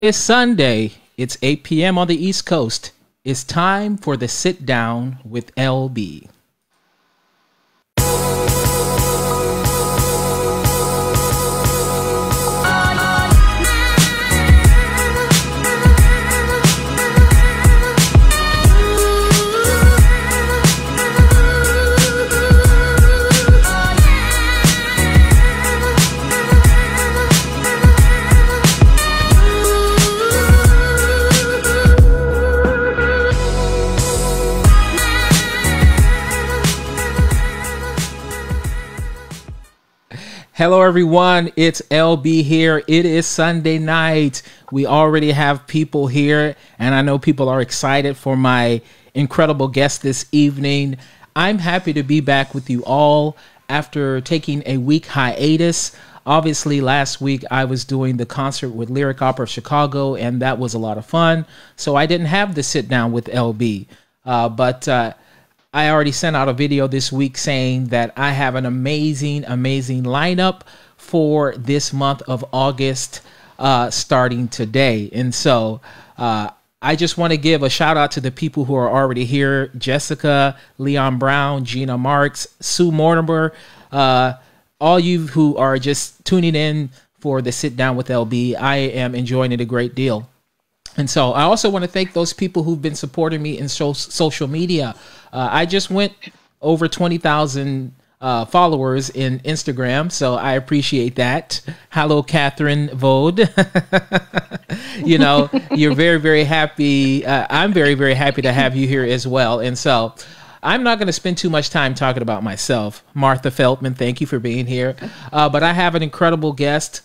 It's Sunday. It's 8 p.m. on the East Coast. It's time for the Sit Down with LB. Hello, everyone. It's LB here. It is Sunday night. We already have people here, and I know people are excited for my incredible guest this evening. I'm happy to be back with you all after taking a week hiatus. Obviously, last week I was doing the concert with Lyric Opera of Chicago, and that was a lot of fun. So I didn't have the sit down with LB, but I already sent out a video this week saying that I have an amazing lineup for this month of August, starting today. And so I just want to give a shout out to the people who are already here: Jessica, Leon Brown, Gina Marks, Sue Mortimer, all you who are just tuning in for the Sit Down with LB. I am enjoying it a great deal. And so I also want to thank those people who've been supporting me in social media. I just went over 20,000 followers in Instagram, so I appreciate that. Hello, Catherine Vode. You know, you're very happy. I'm very happy to have you here as well. And so I'm not going to spend too much time talking about myself. Martha Feldman, thank you for being here. But I have an incredible guest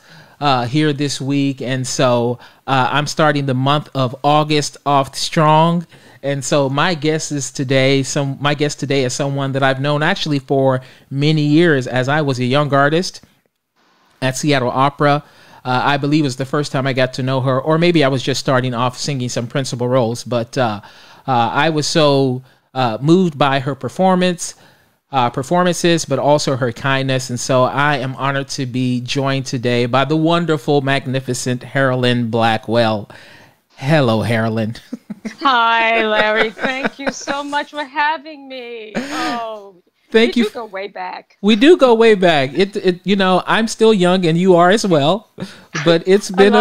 here this week, and so I'm starting the month of August off strong. And so my guest today is someone that I've known actually for many years, as I was a young artist at Seattle Opera. I believe it was the first time I got to know her, or maybe I was just starting off singing some principal roles. But I was so moved by her performances, but also her kindness. And so I am honored to be joined today by the wonderful, magnificent Harolyn Blackwell. Hello, Harolyn. Hi, Larry. Thank you so much for having me. Oh, thank you. We do go way back. We do go way back. You know, I'm still young, and you are as well. But it's been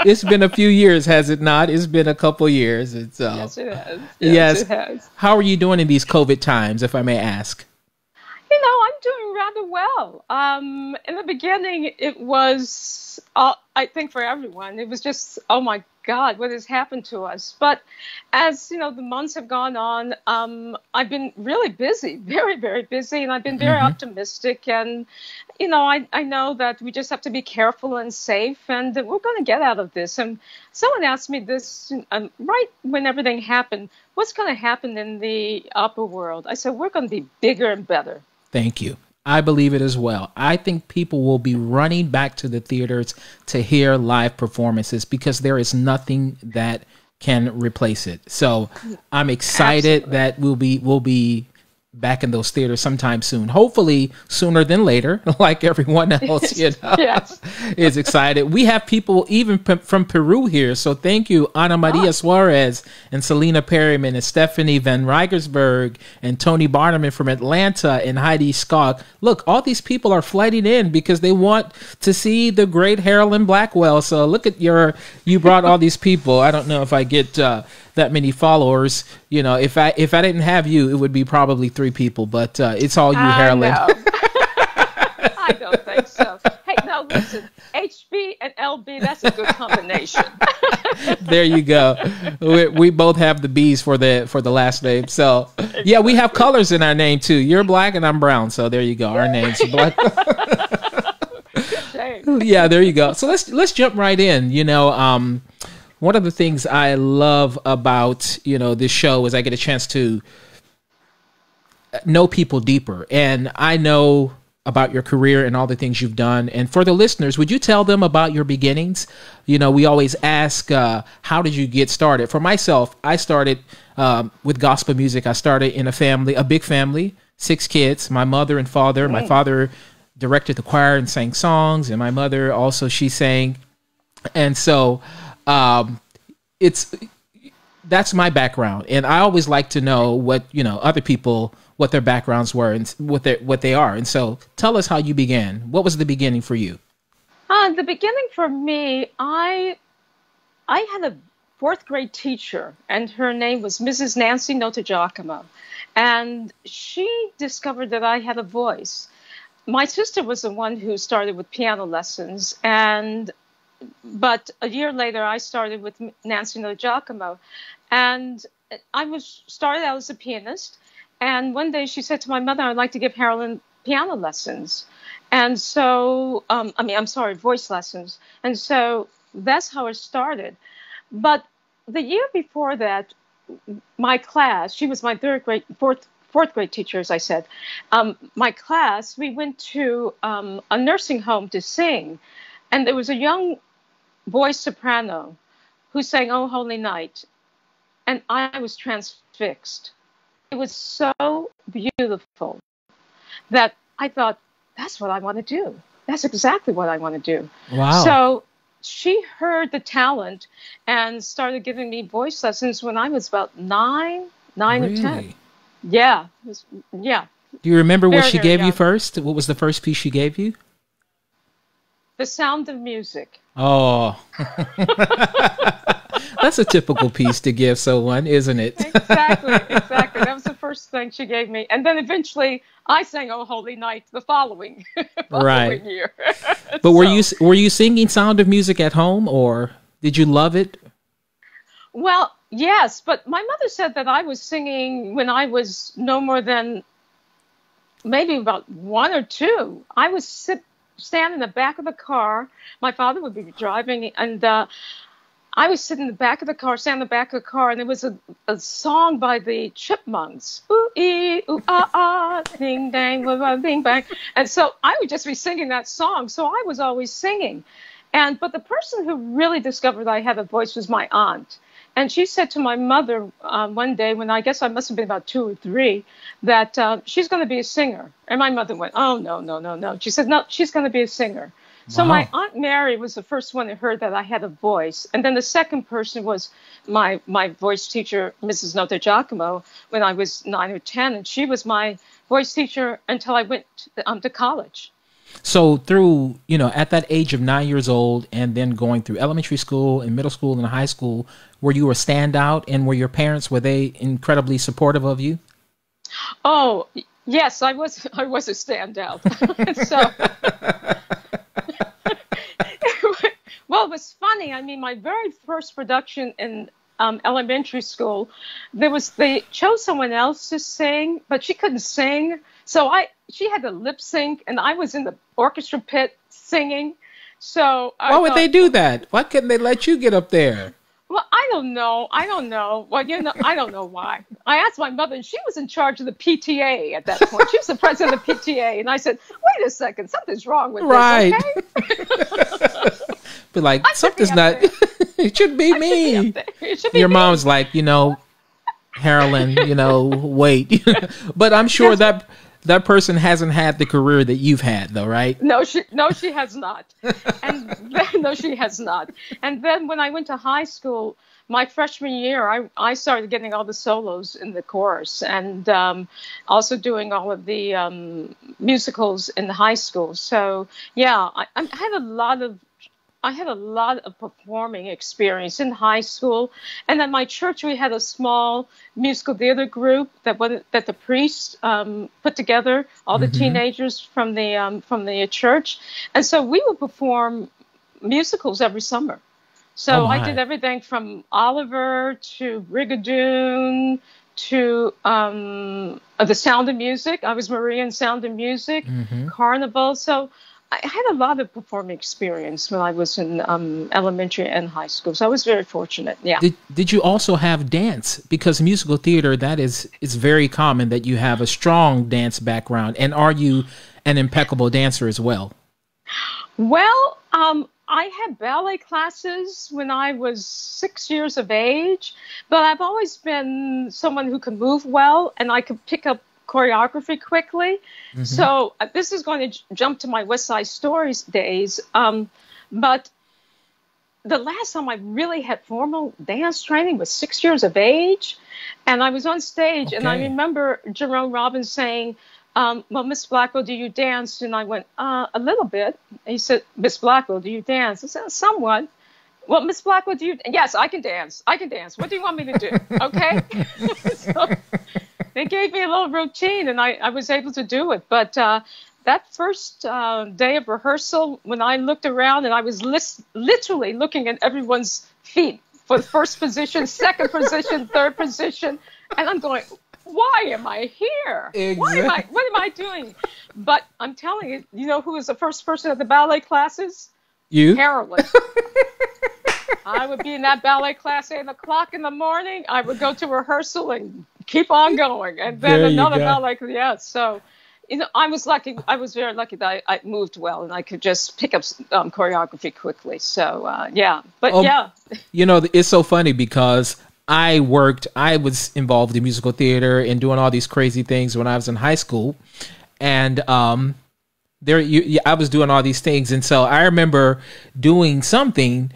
it's been a few years, has it not? It's been a couple years. Yes, it has. Yes, it has. How are you doing in these COVID times, if I may ask? You know, I'm doing rather well. In the beginning, it was, I think for everyone, it was just, oh my God, what has happened to us? But as, you know, the months have gone on, I've been really busy, very busy, and I've been very optimistic. And, you know, I know that we just have to be careful and safe, and we're going to get out of this. And someone asked me this right when everything happened, what's going to happen in the opera world? I said, we're going to be bigger and better. Thank you. I believe it as well. I think people will be running back to the theaters to hear live performances because there is nothing that can replace it. So I'm excited that we'll be back in those theaters sometime soon. Hopefully sooner than later, like everyone else, you know, Yes. is excited. We have people even from Peru here. So thank you, Ana Maria Suarez and Selena Perryman and Stephanie Van Rigersberg and Tony Barnum from Atlanta and Heidi Skog. Look, all these people are flighting in because they want to see the great Harolyn Blackwell. So look at you brought all these people. I don't know if I get that many followers. You know, if I didn't have you, it would be probably 3 people, but it's all you, Harolyn. I don't think so. Hey, now listen, HB and LB, that's a good combination. There you go. We both have the B's for the last name. So yeah, we have colors in our name too. You're black and I'm brown. So there you go. Our names are black. Yeah, there you go. So let's jump right in. You know, one of the things I love about, you know, this show is I get a chance to know people deeper. And I know about your career and all the things you've done. And for the listeners, would you tell them about your beginnings? You know, we always ask, how did you get started? For myself, I started with gospel music. I started in a big family, 6 kids, my mother and father. My father directed the choir and sang songs. And my mother also, she sang And so it's that's my background, and I always like to know what other people, what their backgrounds were and what they are. And so tell us how you began. What was the beginning for you? The beginning for me, I had a fourth grade teacher, and her name was Mrs. Nancy Notagiacomo, and she discovered that I had a voice. My sister was the one who started with piano lessons, but a year later I started with Nancy Notagiacomo, and I started out as a pianist. And one day she said to my mother, "I'd like to give Harolyn piano lessons." And so, voice lessons. And so that's how it started. But the year before that, my class, she was my fourth grade teacher, as I said. My class, we went to a nursing home to sing. And there was a young voice soprano who sang "Oh Holy Night." And I was transfixed. It was so beautiful that I thought, that's what I want to do. That's exactly what I want to do. Wow. So she heard the talent and started giving me voice lessons when I was about nine Really? or 10. Yeah. Yeah. Do you remember what Very, she very gave you young. first? What was the first piece she gave you? The Sound of Music. Oh, that's a typical piece to give someone, isn't it? Exactly. That was the first thing she gave me. And then eventually I sang "Oh Holy Night" the following Right. year. But were you singing Sound of Music at home, or did you love it? Well, yes, but my mother said that I was singing when I was no more than maybe about 1 or 2. I would stand in the back of the car. My father would be driving, and I was sitting in the back of the car, stand in the back of the car, and there was a song by the Chipmunks. Ooh, ee, ooh, ah, ah, ding, dang, blah, blah, bing, bang. And so I would just be singing that song. So I was always singing. But the person who really discovered I had a voice was my aunt. And she said to my mother one day, when I guess I must have been about 2 or 3, that she's going to be a singer. And my mother went, "Oh, no, no, no, no." She said, "No, she's going to be a singer." So Wow. my Aunt Mary was the first one who heard that I had a voice. And then the second person was my voice teacher, Mrs. Notagiacomo, when I was 9 or 10. And she was my voice teacher until I went to college. So through, at that age of 9 years old and then going through elementary school and middle school and high school, were you a standout, and were your parents, were they incredibly supportive of you? Oh, yes, I was a standout. So, well, it was funny. I mean, my very first production in elementary school, they chose someone else to sing, but she couldn't sing. So she had to lip sync, and I was in the orchestra pit singing. So Why would they do that? Why couldn't they let you get up there? Well, I don't know. Well, I don't know why. I asked my mother, and she was in charge of the PTA at that point. She was the president of the PTA, and I said, "Wait a second, something's wrong with Right. this, okay?" But like, I should be something's up not, there. it should be I should be me. up there. It should be Your me. mom's like, Harolyn, wait. But I'm sure that person hasn't had the career that you've had, though, right? No, she has not. No, she has not. And then when I went to high school, my freshman year, I started getting all the solos in the chorus, and also doing all of the musicals in the high school. So yeah, I had a lot of performing experience in high school, and at my church we had a small musical theater group that the priest put together, all the teenagers from the church, and so we would perform musicals every summer. So I did everything from Oliver to Brigadoon to The Sound of Music. I was Maria in Sound of Music, Carnival. So I had a lot of performing experience when I was in elementary and high school. So I was very fortunate. Yeah. Did you also have dance? Because musical theater, it's very common that you have a strong dance background. And are you an impeccable dancer as well? Well, I had ballet classes when I was 6 years of age, but I've always been someone who can move well, and I could pick up choreography quickly. So this is going to jump to my West Side Stories days, but the last time I really had formal dance training was 6 years of age. And I was on stage, and I remember Jerome Robbins saying, well, Miss Blackwell, do you dance? And I went, a little bit. And he said, Miss Blackwell, do you dance? I said, somewhat. Well, Miss Blackwell, do you? Yes, I can dance. I can dance. What do you want me to do? Okay. So they gave me a little routine, and I was able to do it. But that first day of rehearsal, when I looked around, and I was literally looking at everyone's feet for the first position, second position, third position, and I'm going, why am I here? Exactly. What am I doing? But I'm telling you, you know who was the first person at the ballet classes? You? Harolyn. I would be in that ballet class at 8 o'clock in the morning. I would go to rehearsal and keep on going. And then another ballet class. Yeah, so, you know, I was lucky. I was very lucky that I moved well and I could just pick up choreography quickly. So, yeah. But, yeah. You know, it's so funny because I was involved in musical theater and doing all these crazy things when I was in high school. And I was doing all these things. And so I remember doing something,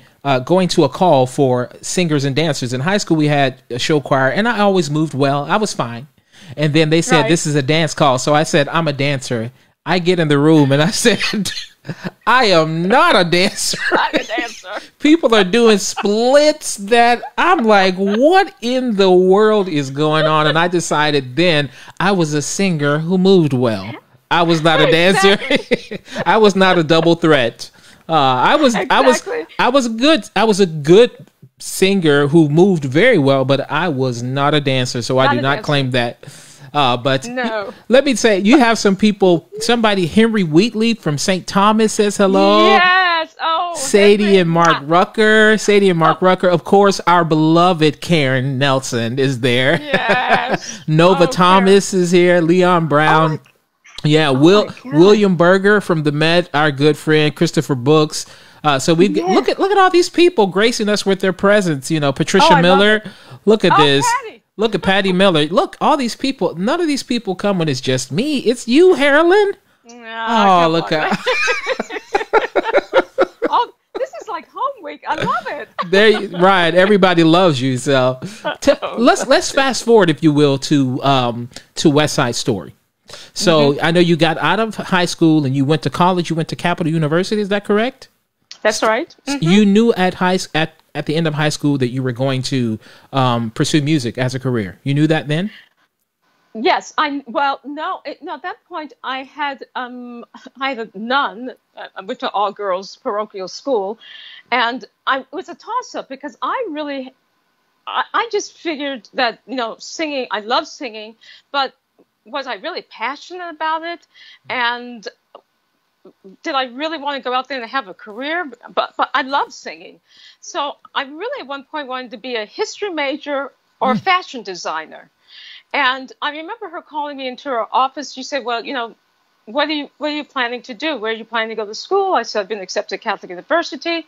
going to a call for singers and dancers. In high school, we had a show choir, and I always moved well. I was fine. And then they said, this is a dance call. So I said, I'm a dancer. I get in the room, and I said, I am not a dancer. Not a dancer. People are doing splits that I'm like, what in the world is going on? And I decided then I was a singer who moved well. I was not a dancer. I was not a double threat. I was good. I was a good singer who moved very well, but I was not a dancer, so I do not claim that. But no. Let me say, you have some people. Somebody, Henry Wheatley from St. Thomas says hello. Yes. Oh, Sadie and Mark Rucker. Sadie and Mark Rucker. Of course, our beloved Karen Nelson is there. Yes. Nova Thomas is here. Leon Brown. Yeah, William Berger from the Met, our good friend Christopher Brooks. So we look at all these people gracing us with their presence. You know, Patricia Miller. Look at this. Patty. Look at Patty Miller. Look, all these people. None of these people come when it's just me. It's you, Harolyn. Oh, look at. Oh, this is like home week. I love it. Right. Everybody loves you. So let's fast forward, if you will, to West Side Story. So I know you got out of high school and you went to college. You went to Capital University. Is that correct? That's right. You knew at the end of high school that you were going to pursue music as a career. You knew that then? Yes. No. At that point, I had a nun. I went to all girls parochial school, and it was a toss up because I just figured that, you know, singing. I love singing, but was I really passionate about it? And did I really want to go out there and have a career? But I love singing. So I really at one point wanted to be a history major or a fashion designer. And I remember her calling me into her office. She said, well, you know, what are you planning to do? Where are you planning to go to school? I said, I've been accepted at Catholic University.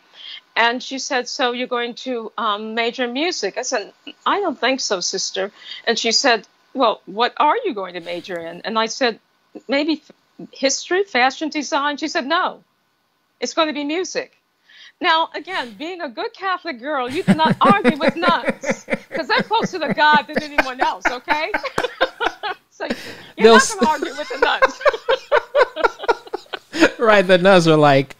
And she said, so you're going to major in music? I said, I don't think so, sister. And she said, well, what are you going to major in? And I said, maybe history, fashion design. She said, no, it's going to be music. Now, again, being a good Catholic girl, you do not argue with nuns because they're closer to God than anyone else, okay? So you're not going to argue with the nuns. Right, the nuns are like,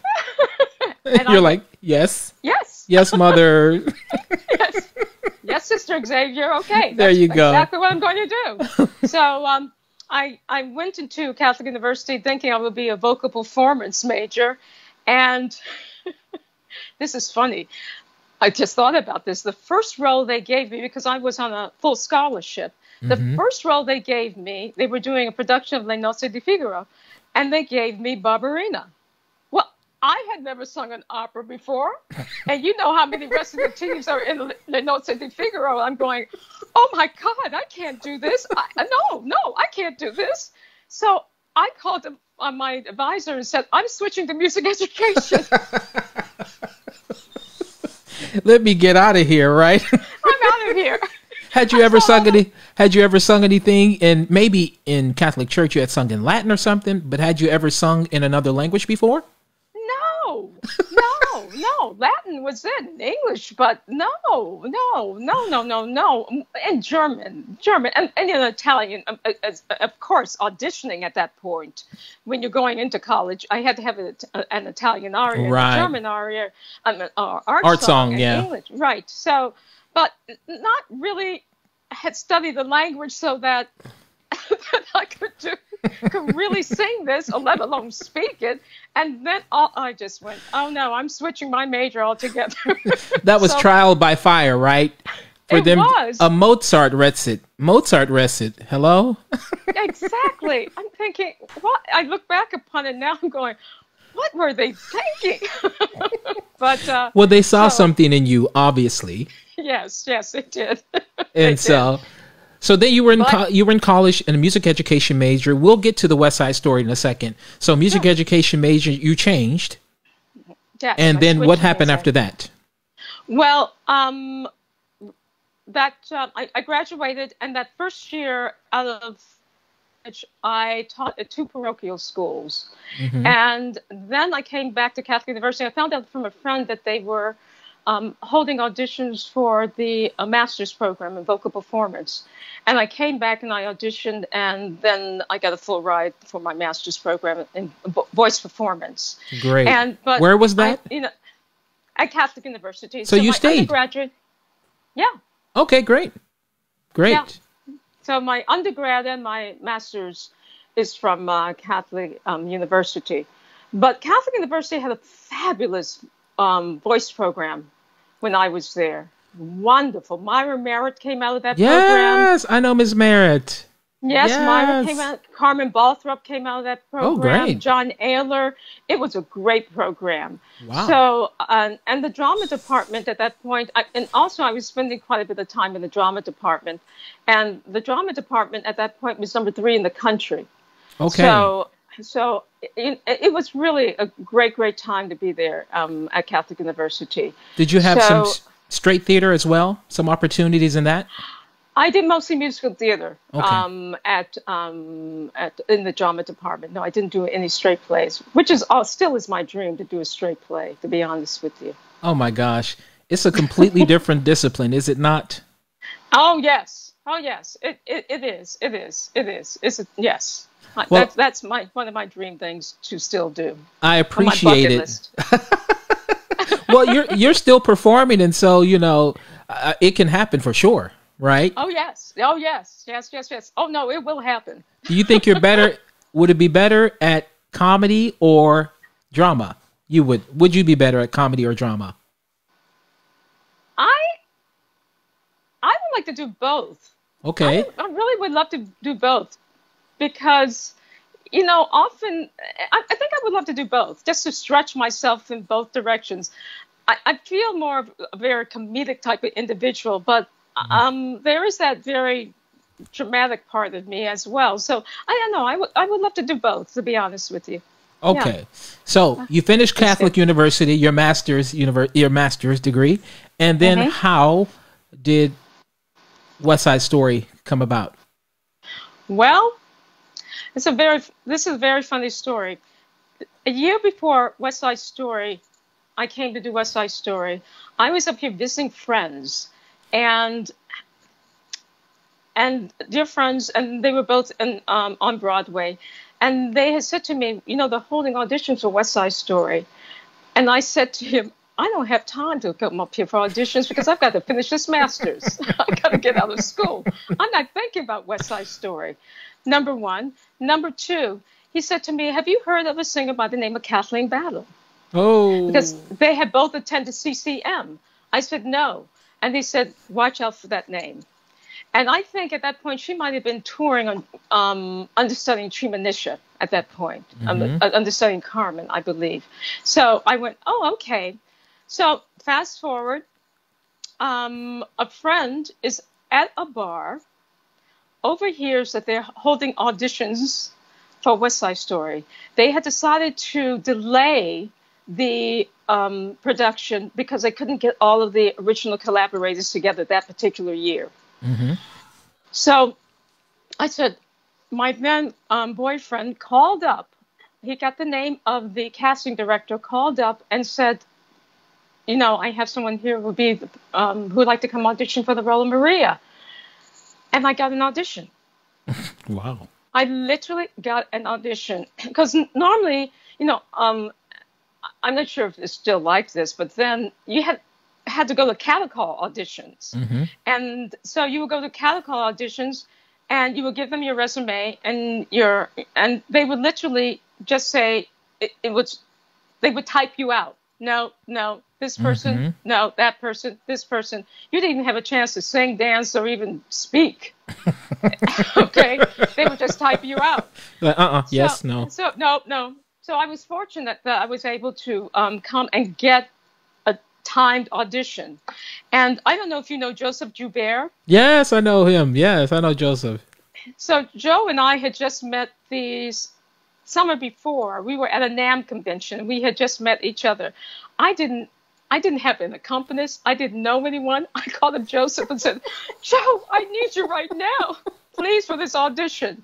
you're like, yes. Yes. Yes, mother. Yes. Yes, Sister Xavier. Okay. There you go. Exactly what I'm going to do. So I went into Catholic University thinking I would be a vocal performance major. And this is funny. I just thought about this. The first role they gave me, because I was on a full scholarship, the first role they gave me, they were doing a production of Le Nozze di Figaro, and they gave me Barbarina. Well, I had never sung an opera before, and you know how many recitatives are in Le Nozze di Figaro. I'm going, oh my God, I can't do this. No, I can't do this. So I called my advisor and said, I'm switching to music education. Let me get out of here, right? I'm out of here. Had you ever sung anything in, maybe in Catholic church you had sung in Latin or something, but had you ever sung in another language before? No. no. Latin was in English, but no. And German, and Italian. Of course, auditioning at that point, when you're going into college, I had to have an Italian aria, and a German aria, art song, yeah. English, right? So, but not really had studied the language so that I could really sing this, or let alone speak it. And then I just went, oh no, I'm switching my major altogether. That was trial by fire, right? For it them, was. A Mozart recit. Hello? Exactly. I'm thinking, what? I look back upon it now, I'm going, what were they thinking? But well, they saw something in you, obviously. Yes, they did. And so then you were in college in a music education major. We'll get to the West Side Story in a second. So music education major, you changed. Yes, and then what happened after that? Well, I graduated, and that first year out of which I taught at 2 parochial schools. Mm-hmm. And then I came back to Catholic University. I found out from a friend that they were holding auditions for the master's program in vocal performance. And I came back and I auditioned, and then I got a full ride for my master's program in voice performance. Great. But where was that? At Catholic University. So you stayed? Undergraduate. Yeah. Okay, great. Yeah. So my undergrad and my master's is from Catholic University. But Catholic University had a fabulous voice program when I was there. Wonderful. Myra Merritt came out of that program. Yes, I know Ms. Merritt. Yes, Myra came out. Carmen Balthrop came out of that program. Oh, great. John Ayler. It was a great program. Wow. So, and the drama department at that point, and also I was spending quite a bit of time in the drama department. And the drama department at that point was number 3 in the country. Okay. So it was really a great time to be there at Catholic University. Did you have some straight theater as well? Some opportunities in that? I did mostly musical theater in the drama department. No, I didn't do any straight plays, which is still is my dream to do a straight play, to be honest with you. Oh my gosh. It's a completely different discipline, is it not? Oh yes. It is. Yes. Well, that's one of my dream things to still do. I appreciate it. Well, you're still performing, and so it can happen for sure, right? Oh yes. Oh no, it will happen. Do you think you're better? Would it be better at comedy or drama? Would you be better at comedy or drama? I would like to do both. Okay. I really would love to do both. Because, often, I think I would love to do both, just to stretch myself in both directions. I feel more of a very comedic type of individual, but there is that very dramatic part of me as well. So, I don't know, I would love to do both, to be honest with you. Okay. Yeah. So, you finished Catholic University, your master's degree, and then how did West Side Story come about? Well, this is a very funny story. A year before West Side Story, I came to do West Side Story. I was up here visiting friends, and dear friends, and they were both on Broadway, and they had said to me, they're holding auditions for West Side Story, and I said to him, I don't have time to come up here for auditions because I've got to finish this master's. I've got to get out of school. I'm not thinking about West Side Story. Number one. Number two, he said to me, have you heard of a singer by the name of Kathleen Battle? Oh. Because they had both attended CCM. I said, no. And he said, watch out for that name. And I think at that point, she might have been touring on understudying Treemonisha at that point, understudying Carmen, I believe. So I went, oh, okay. So fast forward, a friend is at a bar, overhears that they're holding auditions for West Side Story. They had decided to delay the production because they couldn't get all of the original collaborators together that particular year. Mm-hmm. So I said, my then boyfriend called up. He got the name of the casting director, called up and said, I have someone here who'd like to come audition for the role of Maria. And I got an audition. Wow. I literally got an audition because normally, I'm not sure if it's still like this, but then you had to go to cattle call auditions. Mm-hmm. And so you would go to cattle call auditions and you would give them your resume and they would literally just say they would type you out. No, this person, Mm-hmm. no, that person, this person. You didn't even have a chance to sing, dance, or even speak. Okay? They would just type you out. Yes, no. So, no. So I was fortunate that I was able to come and get a timed audition. And I don't know if you know Joseph Joubert. Yes, I know him. Yes, I know Joseph. So Joe and I had just met these summer before. We were at a NAMM convention. We had just met each other. I didn't have an accompanist. I didn't know anyone. I called up Joseph and said, Joe, I need you right now, please, for this audition.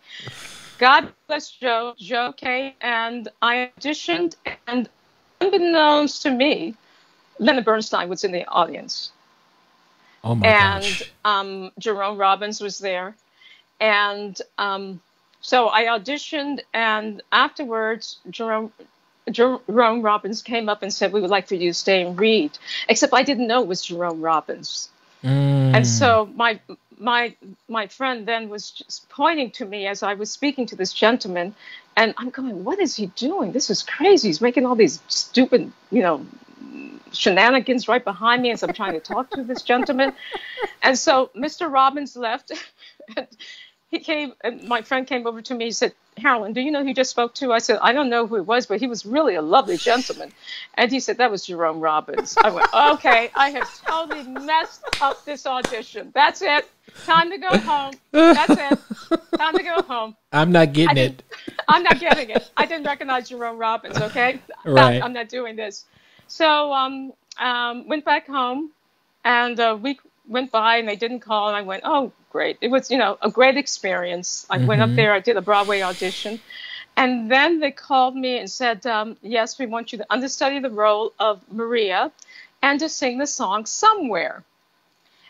God bless Joe. Joe came and I auditioned, and unbeknownst to me, Leonard Bernstein was in the audience. Oh my gosh. And Jerome Robbins was there. And so I auditioned, and afterwards, Jerome Robbins came up and said, we would like for you to stay and read. Except I didn't know it was Jerome Robbins. And so my friend then was just pointing to me as I was speaking to this gentleman, and I'm going, what is he doing? This is crazy. He's making all these stupid, shenanigans right behind me as I'm trying to talk to this gentleman. And so Mr. Robbins left. And he came, and my friend came over to me. He said, Harolyn, do you know who you just spoke to? I said, I don't know who it was, but he was really a lovely gentleman. And he said, that was Jerome Robbins. I went, okay, I have totally messed up this audition. That's it. Time to go home. That's it. Time to go home. I'm not getting it. I'm not getting it. I didn't recognize Jerome Robbins, okay? Right. I'm not doing this. So went back home, and a week went by, and they didn't call, and I went, oh, great. It was, a great experience. I went up there. I did a Broadway audition. And then they called me and said, yes, we want you to understudy the role of Maria and to sing the song Somewhere.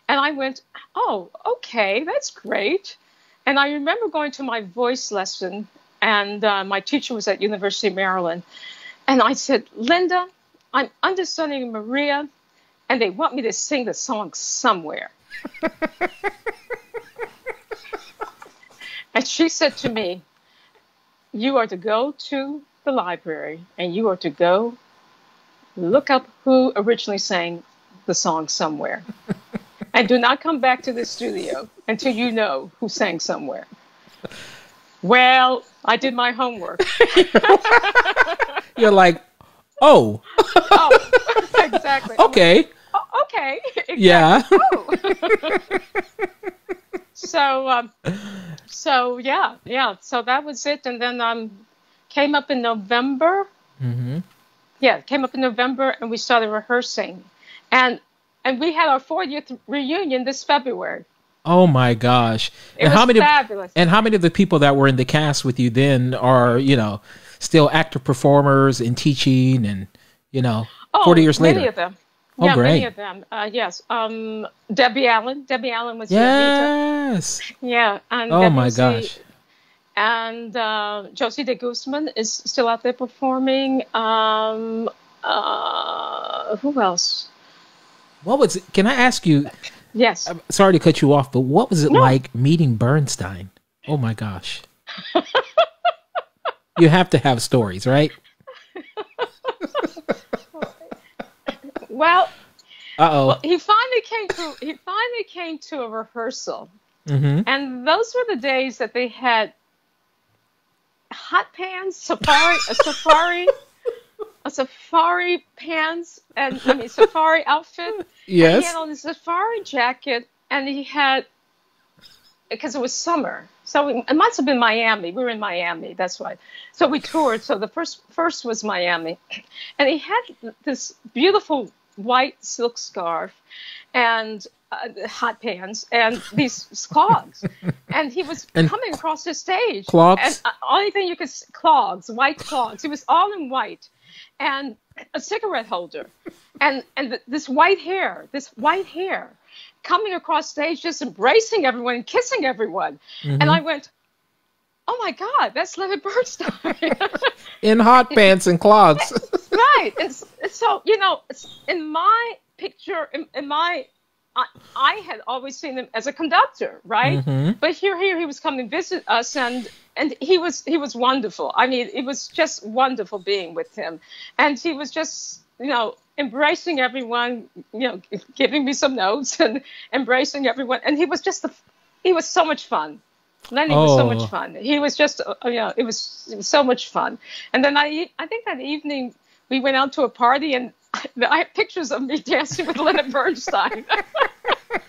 And I went, oh, okay, that's great. And I remember going to my voice lesson, and my teacher was at University of Maryland. And I said, Linda, I'm understudying Maria, and they want me to sing the song Somewhere. And she said to me, you are to go to the library and you are to go look up who originally sang the song Somewhere. And do not come back to the studio until you know who sang Somewhere. Well, I did my homework. You're like, oh. Oh, exactly. Okay. Oh, okay. Exactly. Yeah. Oh. So yeah. So that was it, and then came up in November. Mm-hmm. Yeah, came up in November, and we started rehearsing, and we had our 40th reunion this February. Oh my gosh! It was fabulous. And how many of the people that were in the cast with you then are still active performers and teaching and 40 years later? Many of them. Oh, yeah, great. Many of them. Yes. Debbie Allen. Debbie Allen was yes. Yeah. And oh my gosh. And Josie de Guzman is still out there performing. Who else? What was it? Can I ask you? Yes. I'm sorry to cut you off, but what was it like meeting Bernstein? Oh my gosh. You have to have stories, right? Well, well, he finally came to a rehearsal, mm-hmm. and those were the days that they had hot pants, safari pants, and safari outfit. Yes. And he had on his safari jacket, and he had, because it was summer, so it must have been Miami. We were in Miami, that's why. So we toured. So the first was Miami, and he had this beautiful white silk scarf and hot pants and these clogs, and he was coming across the stage. Clogs. And only thing you could clogs, white clogs. He was all in white, and a cigarette holder, and this white hair, coming across stage, just embracing everyone and kissing everyone. And I went, oh my God, that's Leonard Bernstein. In hot pants and clogs. Right. And so, in my picture, I had always seen him as a conductor, right? But here he was coming to visit us, and he was wonderful. I mean, it was just wonderful being with him, and he was just embracing everyone, giving me some notes and embracing everyone, and he was so much fun. Lenny was so much fun. He was just it was so much fun. And then I think that evening we went out to a party, and I have pictures of me dancing with Leonard Bernstein.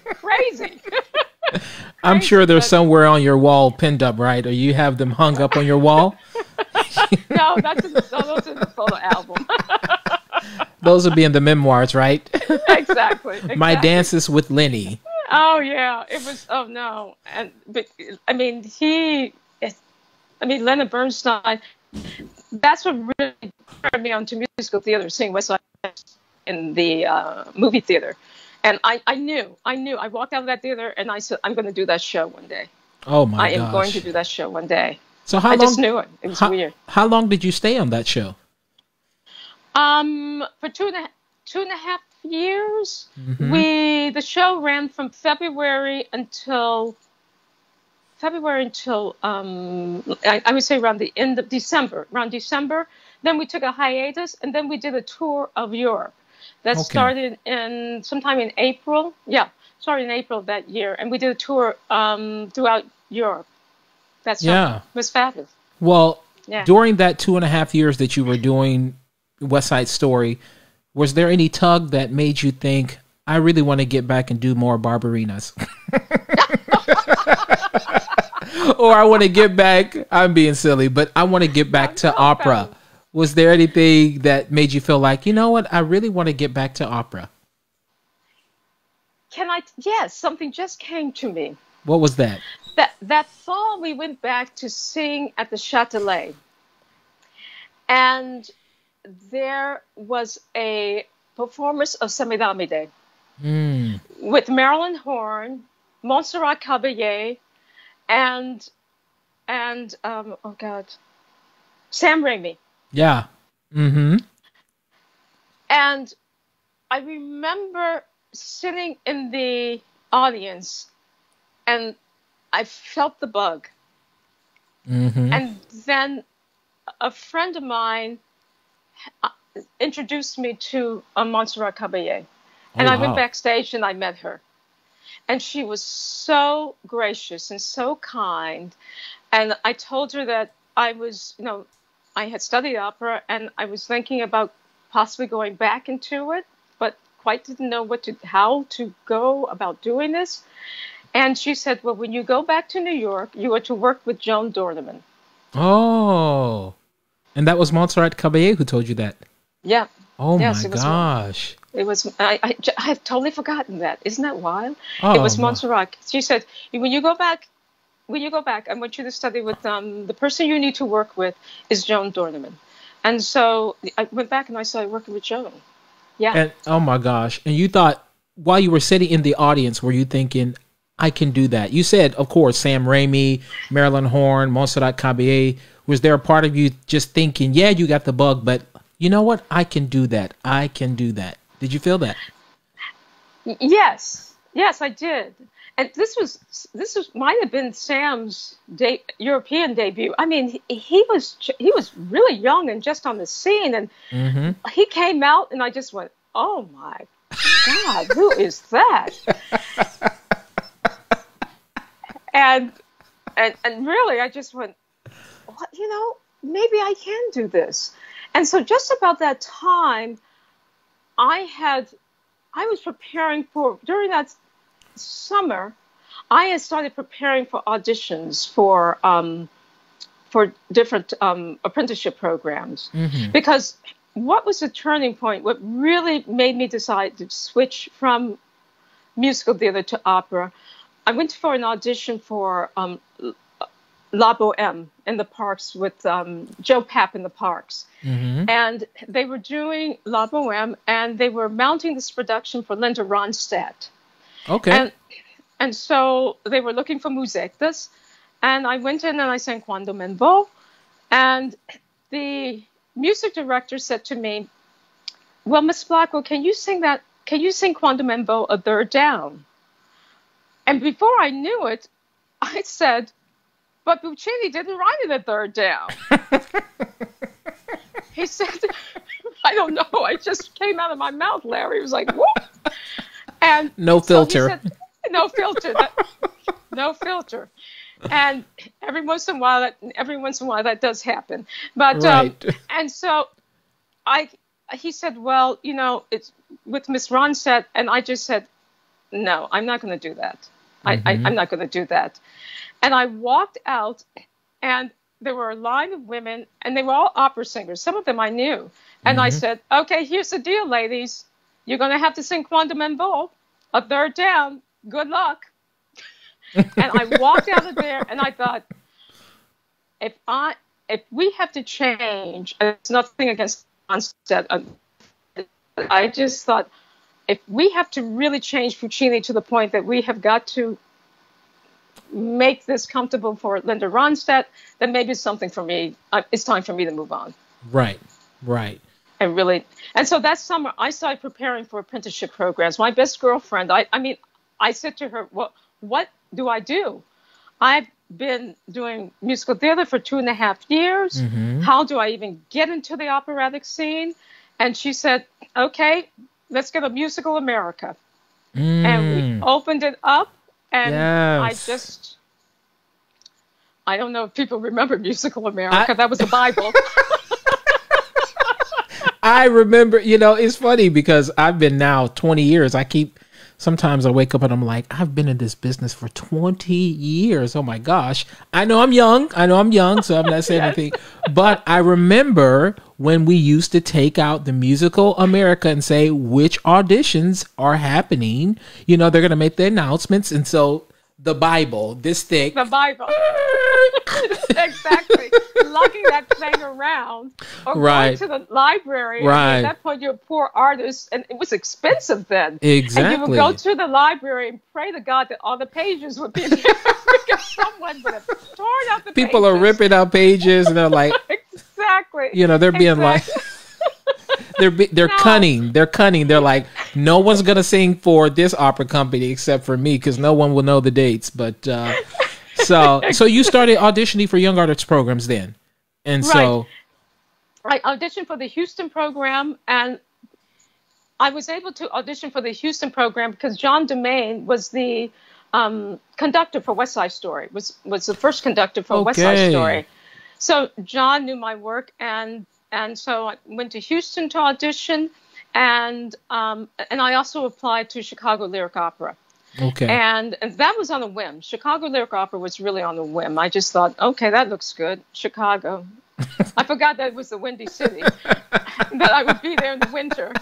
Crazy. I'm sure they're somewhere on your wall pinned up, right? Or you have them hung up on your wall? No, those are the photo album. Those will be in the memoirs, right? Exactly. My dances with Lenny. Oh yeah, it was. Oh no, but Leonard Bernstein. That's what really turned me on to musical theater, seeing West Side in the movie theater. And I knew. I walked out of that theater and I said, I'm going to do that show one day. Oh my gosh. I am going to do that show one day. So I just knew it. It was weird. How long did you stay on that show? For two and a half years. The show ran from February until I would say around the end of December. Around December, then we took a hiatus, and then we did a tour of Europe. That started sometime in April. Yeah, started in April that year, and we did a tour throughout Europe. It was fabulous. Well, during that 2.5 years that you were doing West Side Story, was there any tug that made you think, I really want to get back and do more Barbarinas? Or I want to get back, I'm being silly, but I want to get back to opera. Was there anything that made you feel like, you know what, I really want to get back to opera? Yes, something just came to me. What was that? That fall we went back to sing at the Châtelet. And there was a performance of Semidamide with Marilyn Horne, Montserrat Caballé, and Sam Raimi. Yeah. And I remember sitting in the audience, and I felt the bug. And then a friend of mine introduced me to Montserrat Caballé. And I went backstage and I met her. And she was so gracious and so kind. And I told her that I was, I had studied opera and I was thinking about possibly going back into it, but quite didn't know how to go about doing this. And she said, well, when you go back to New York, you are to work with Joan Dornaman. Oh. And that was Montserrat Caballé who told you that? Yeah. Oh, yes, my gosh. It was, I have totally forgotten that. Isn't that wild? It was Montserrat. She said, when you go back, I want you to study with the person you need to work with is Joan Dornaman. And so I went back and I started working with Joan. Yeah. And oh my gosh. And you thought, while you were sitting in the audience, were you thinking, I can do that? You said, of course, Sam Raimi, Marilyn Horne, Montserrat Caballé. Was there a part of you just thinking, yeah, you got the bug, but you know what? I can do that. I can do that. Did you feel that? Yes, I did. And this might have been Sam's European debut. I mean, he was really young and just on the scene, and he came out, and I just went, "Oh my God, who is that?" and really, I just went, "What? Maybe I can do this." And so, just about that time, I was preparing during that summer, I had started preparing for auditions for different apprenticeship programs. Because what was the turning point, what really made me decide to switch from musical theater to opera, I went for an audition for La Boheme in the parks with Joe Papp in the parks. And they were doing La Boheme, and they were mounting this production for Linda Ronstadt. Okay. And so they were looking for musictas, and I went in and I sang Quando Men Vo, and the music director said to me, well, Miss Blackwell, can you sing Quando Men Vo a third down? And before I knew it, I said, but Puccini didn't write it a third down. He said, I don't know. It just came out of my mouth, Larry. He was like, whoop. And no filter. So he said, no filter. No filter. And every once in a while that does happen. But right. And so he said, well, it's with Miss Ronstadt, and I just said, no, I'm not going to do that. I'm not going to do that. And I walked out, and there were a line of women, and they were all opera singers. Some of them I knew. And I said, okay, here's the deal, ladies. You're going to have to sing Quando Men Vo a third down. Good luck. And I walked out of there, and I thought, if we have to change, and it's nothing against Ronstadt, I just thought, if we have to really change Puccini to the point that we have got to make this comfortable for Linda Ronstadt, then maybe it's something for me. It's time for me to move on. Right. And so that summer, I started preparing for apprenticeship programs. My best girlfriend, I said to her, well, what do I do? I've been doing musical theater for 2.5 years. How do I even get into the operatic scene? And she said, okay, let's get a Musical America. And we opened it up. And yes. I don't know if people remember Musical America. That was the Bible. I remember, it's funny because I've been now 20 years. Sometimes I wake up and I'm like, I've been in this business for 20 years. Oh my gosh. I know I'm young, so I'm not saying anything. But I remember when we used to take out the Musical America and say which auditions are happening. They're going to make the announcements. And so the Bible, this thick. The Bible. Exactly. Lugging that thing around or going to the library. Right. At that point, you're a poor artist, and it was expensive then. Exactly. And you would go to the library and pray to God that all the pages would be there because someone would have torn out the People pages. are ripping out pages, and they're like, exactly. They're being like, they're cunning. They're cunning. They're like, no one's gonna sing for this opera company except for me because no one will know the dates. But so you started auditioning for young artists programs then, and so I auditioned for the Houston program, and I was able to audition for the Houston program because John Domain was the conductor for West Side Story. Was the first conductor for West Side Story. So John knew my work, and so I went to Houston to audition, and I also applied to Chicago Lyric Opera. Okay. And that was on a whim. Chicago Lyric Opera was really on a whim. I just thought, okay, that looks good. Chicago. I forgot that it was the Windy City, that I would be there in the winter.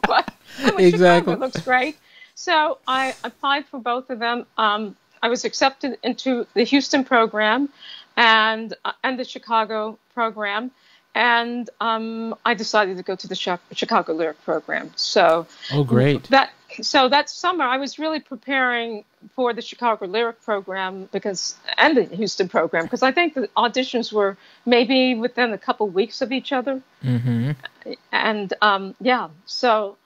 But Chicago looks great. So I applied for both of them. I was accepted into the Houston program and the Chicago program. And I decided to go to the Chicago Lyric program. So, great. That summer, I was really preparing for the Chicago Lyric program and the Houston program because I think the auditions were maybe within a couple weeks of each other. And so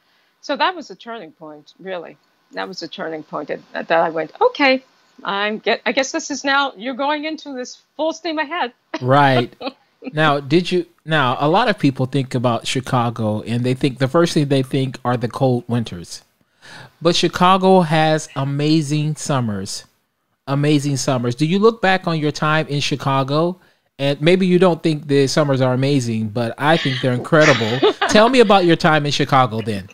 that was a turning point. Really, that was a turning point that I went, okay, I guess this is now you're going into this full steam ahead. Right. Now, a lot of people think about Chicago and the first thing they think are the cold winters. But Chicago has amazing summers. Do you look back on your time in Chicago? And maybe you don't think the summers are amazing, but I think they're incredible. Tell me about your time in Chicago then.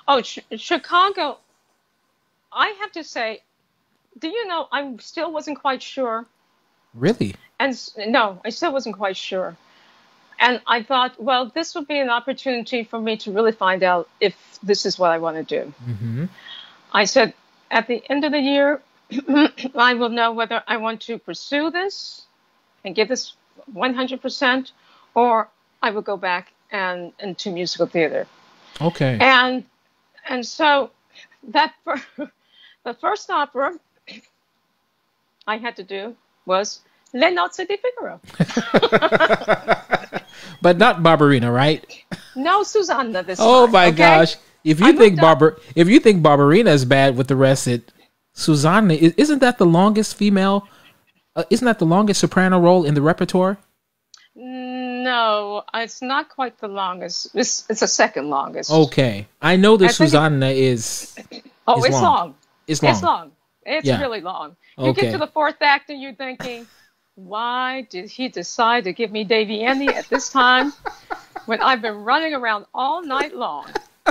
Oh, Chicago, I have to say, do you know, I still wasn't quite sure. Really? And no, I still wasn't quite sure. And I thought, well, this would be an opportunity for me to really find out if this is what I want to do. I said, at the end of the year, I will know whether I want to pursue this and give this 100%, or I will go back and into musical theater. Okay. And so that the first opera I had to do was Le Nozze di Figaro. But not Barbarina, right? No Susanna this Oh time. my Okay? gosh! If you think Barbarina is bad with the rest, Susanna isn't that the longest female? Isn't that the longest soprano role in the repertoire? No, it's not quite the longest. It's the second longest. Okay, I know that I think Susanna is. Oh, is it's long. It's long. It's long. It's Yeah. really long. You Okay. get to the fourth act and you're thinking, why did he decide to give me Davy Annie at this time when I've been running around all night long?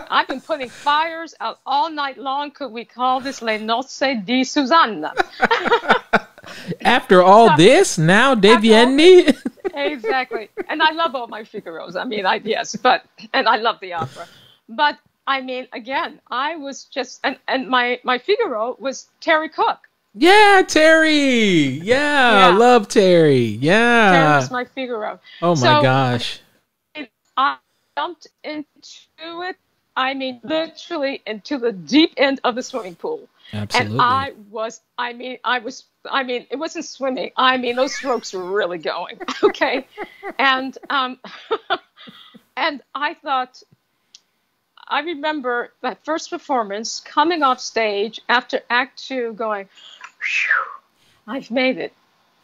I've been putting fires out all night long. Could we call this Le Nozze di Susanna? After all this, now Devienne. Exactly. And I love all my Figaros. I mean, and I love the opera. But I mean, again, I was just, and my Figaro was Terry Cook. Yeah, Terry. Yeah, I love Terry. Terry Yeah. was my Figaro. Oh my gosh. I jumped into it. I mean, literally into the deep end of the swimming pool. Absolutely. And it wasn't swimming. I mean, those strokes were really going. Okay. And, and I remember that first performance coming off stage after Act 2 going, "Phew, I've made it.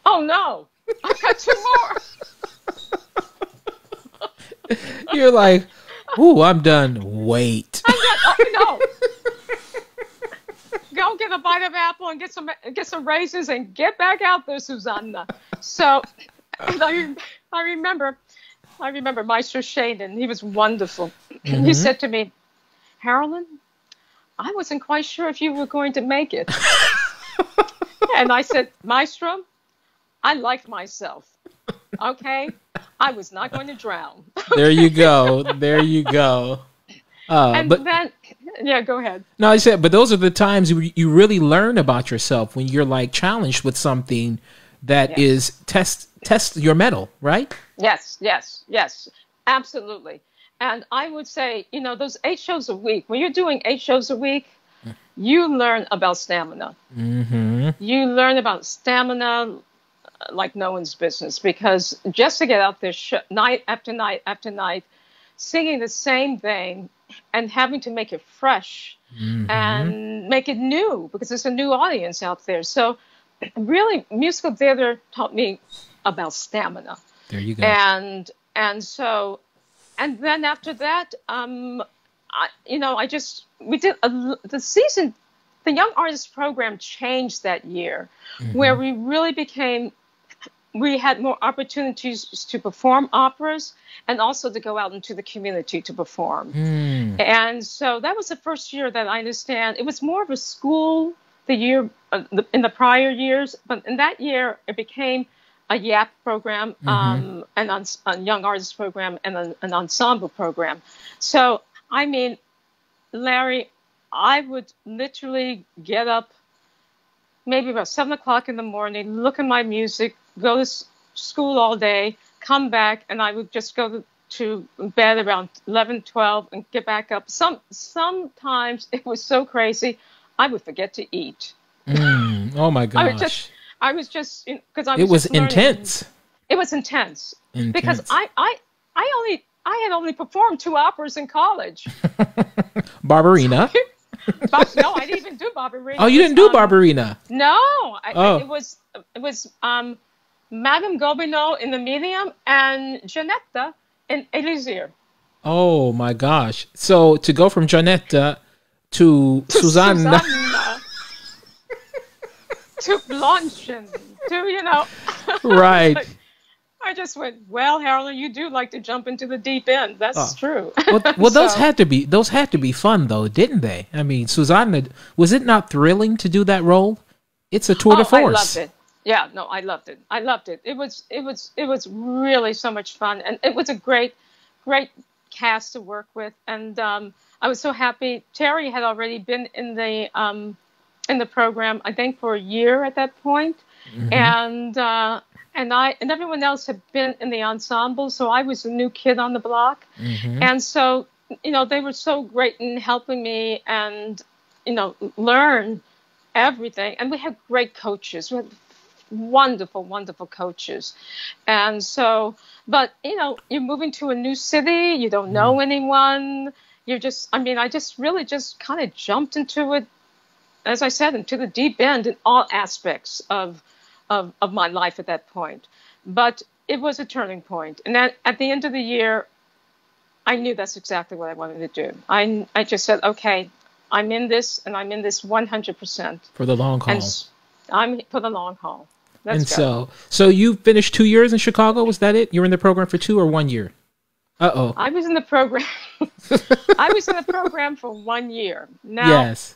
Oh no, I've got 2 more." You're like, ooh, I'm done. Wait. No. Go get a bite of apple and get some raisins and get back out there, Susanna. So and I remember Maestro Shaden. He was wonderful. Mm-hmm. He said to me, "Harolyn, I wasn't quite sure if you were going to make it." And I said, "Maestro, I liked myself. Okay? I was not going to drown." There you go. There you go. And but then, yeah, go ahead. no, I said, but those are the times you really learn about yourself when you're like challenged with something that is test your mettle, right? Yes, absolutely. And I would say, those 8 shows a week, when you're doing 8 shows a week, you learn about stamina. Mm-hmm. You learn about stamina like no one's business, because just to get out there night after night after night, singing the same thing and having to make it fresh and make it new, because there's a new audience out there. So really, musical theater taught me about stamina. There you go. And then after that, the Young Artist Program changed that year, where we had more opportunities to perform operas and also to go out into the community to perform. And so that was the first year that I understand. It was more of a school in the prior years, but in that year it became a YAP program, a Young Artist Program, and an ensemble program. So, I mean, Larry, I would literally get up maybe about 7 o'clock in the morning, look at my music, go to school all day, come back, and I would just go to bed around 11, 12, and get back up. Sometimes it was so crazy, I would forget to eat. Oh my gosh. I was just because it was intense. It was intense because I had only performed 2 operas in college. Barbarina. No, I didn't even do Barbarina. Oh, you didn't do Barbarina? No, it was Madame Gobineau in the Medium and Janetta in Elysir. Oh my gosh! So to go from Janetta to Susanna. To Blanchen, right. I just went, well, Harolyn, you do like to jump into the deep end. That's true. Well, those had to be fun, though, didn't they? I mean, Susanna, was it not thrilling to do that role? It's a tour de force. I loved it. Yeah, no, I loved it. It was really so much fun, and it was a great cast to work with, and I was so happy. Terry had already been in the in the program, I think, for a year at that point. And and everyone else had been in the ensemble, so I was a new kid on the block. And so, they were so great in helping me and, learn everything. And we had great coaches. We had wonderful, wonderful coaches. And so, but, you're moving to a new city. You don't know anyone. I just really just kind of jumped into it, as I said, into the deep end in all aspects of my life at that point. But it was a turning point. And at the end of the year, I knew that's exactly what I wanted to do. I just said, okay, I'm in this, and I'm in this 100%. For the long haul. And I'm for the long haul. Let's go. So you finished 2 years in Chicago? Was that it? You were in the program for 2 or 1 year? Uh-oh. I was in the program. I was in the program for 1 year. Now, yes.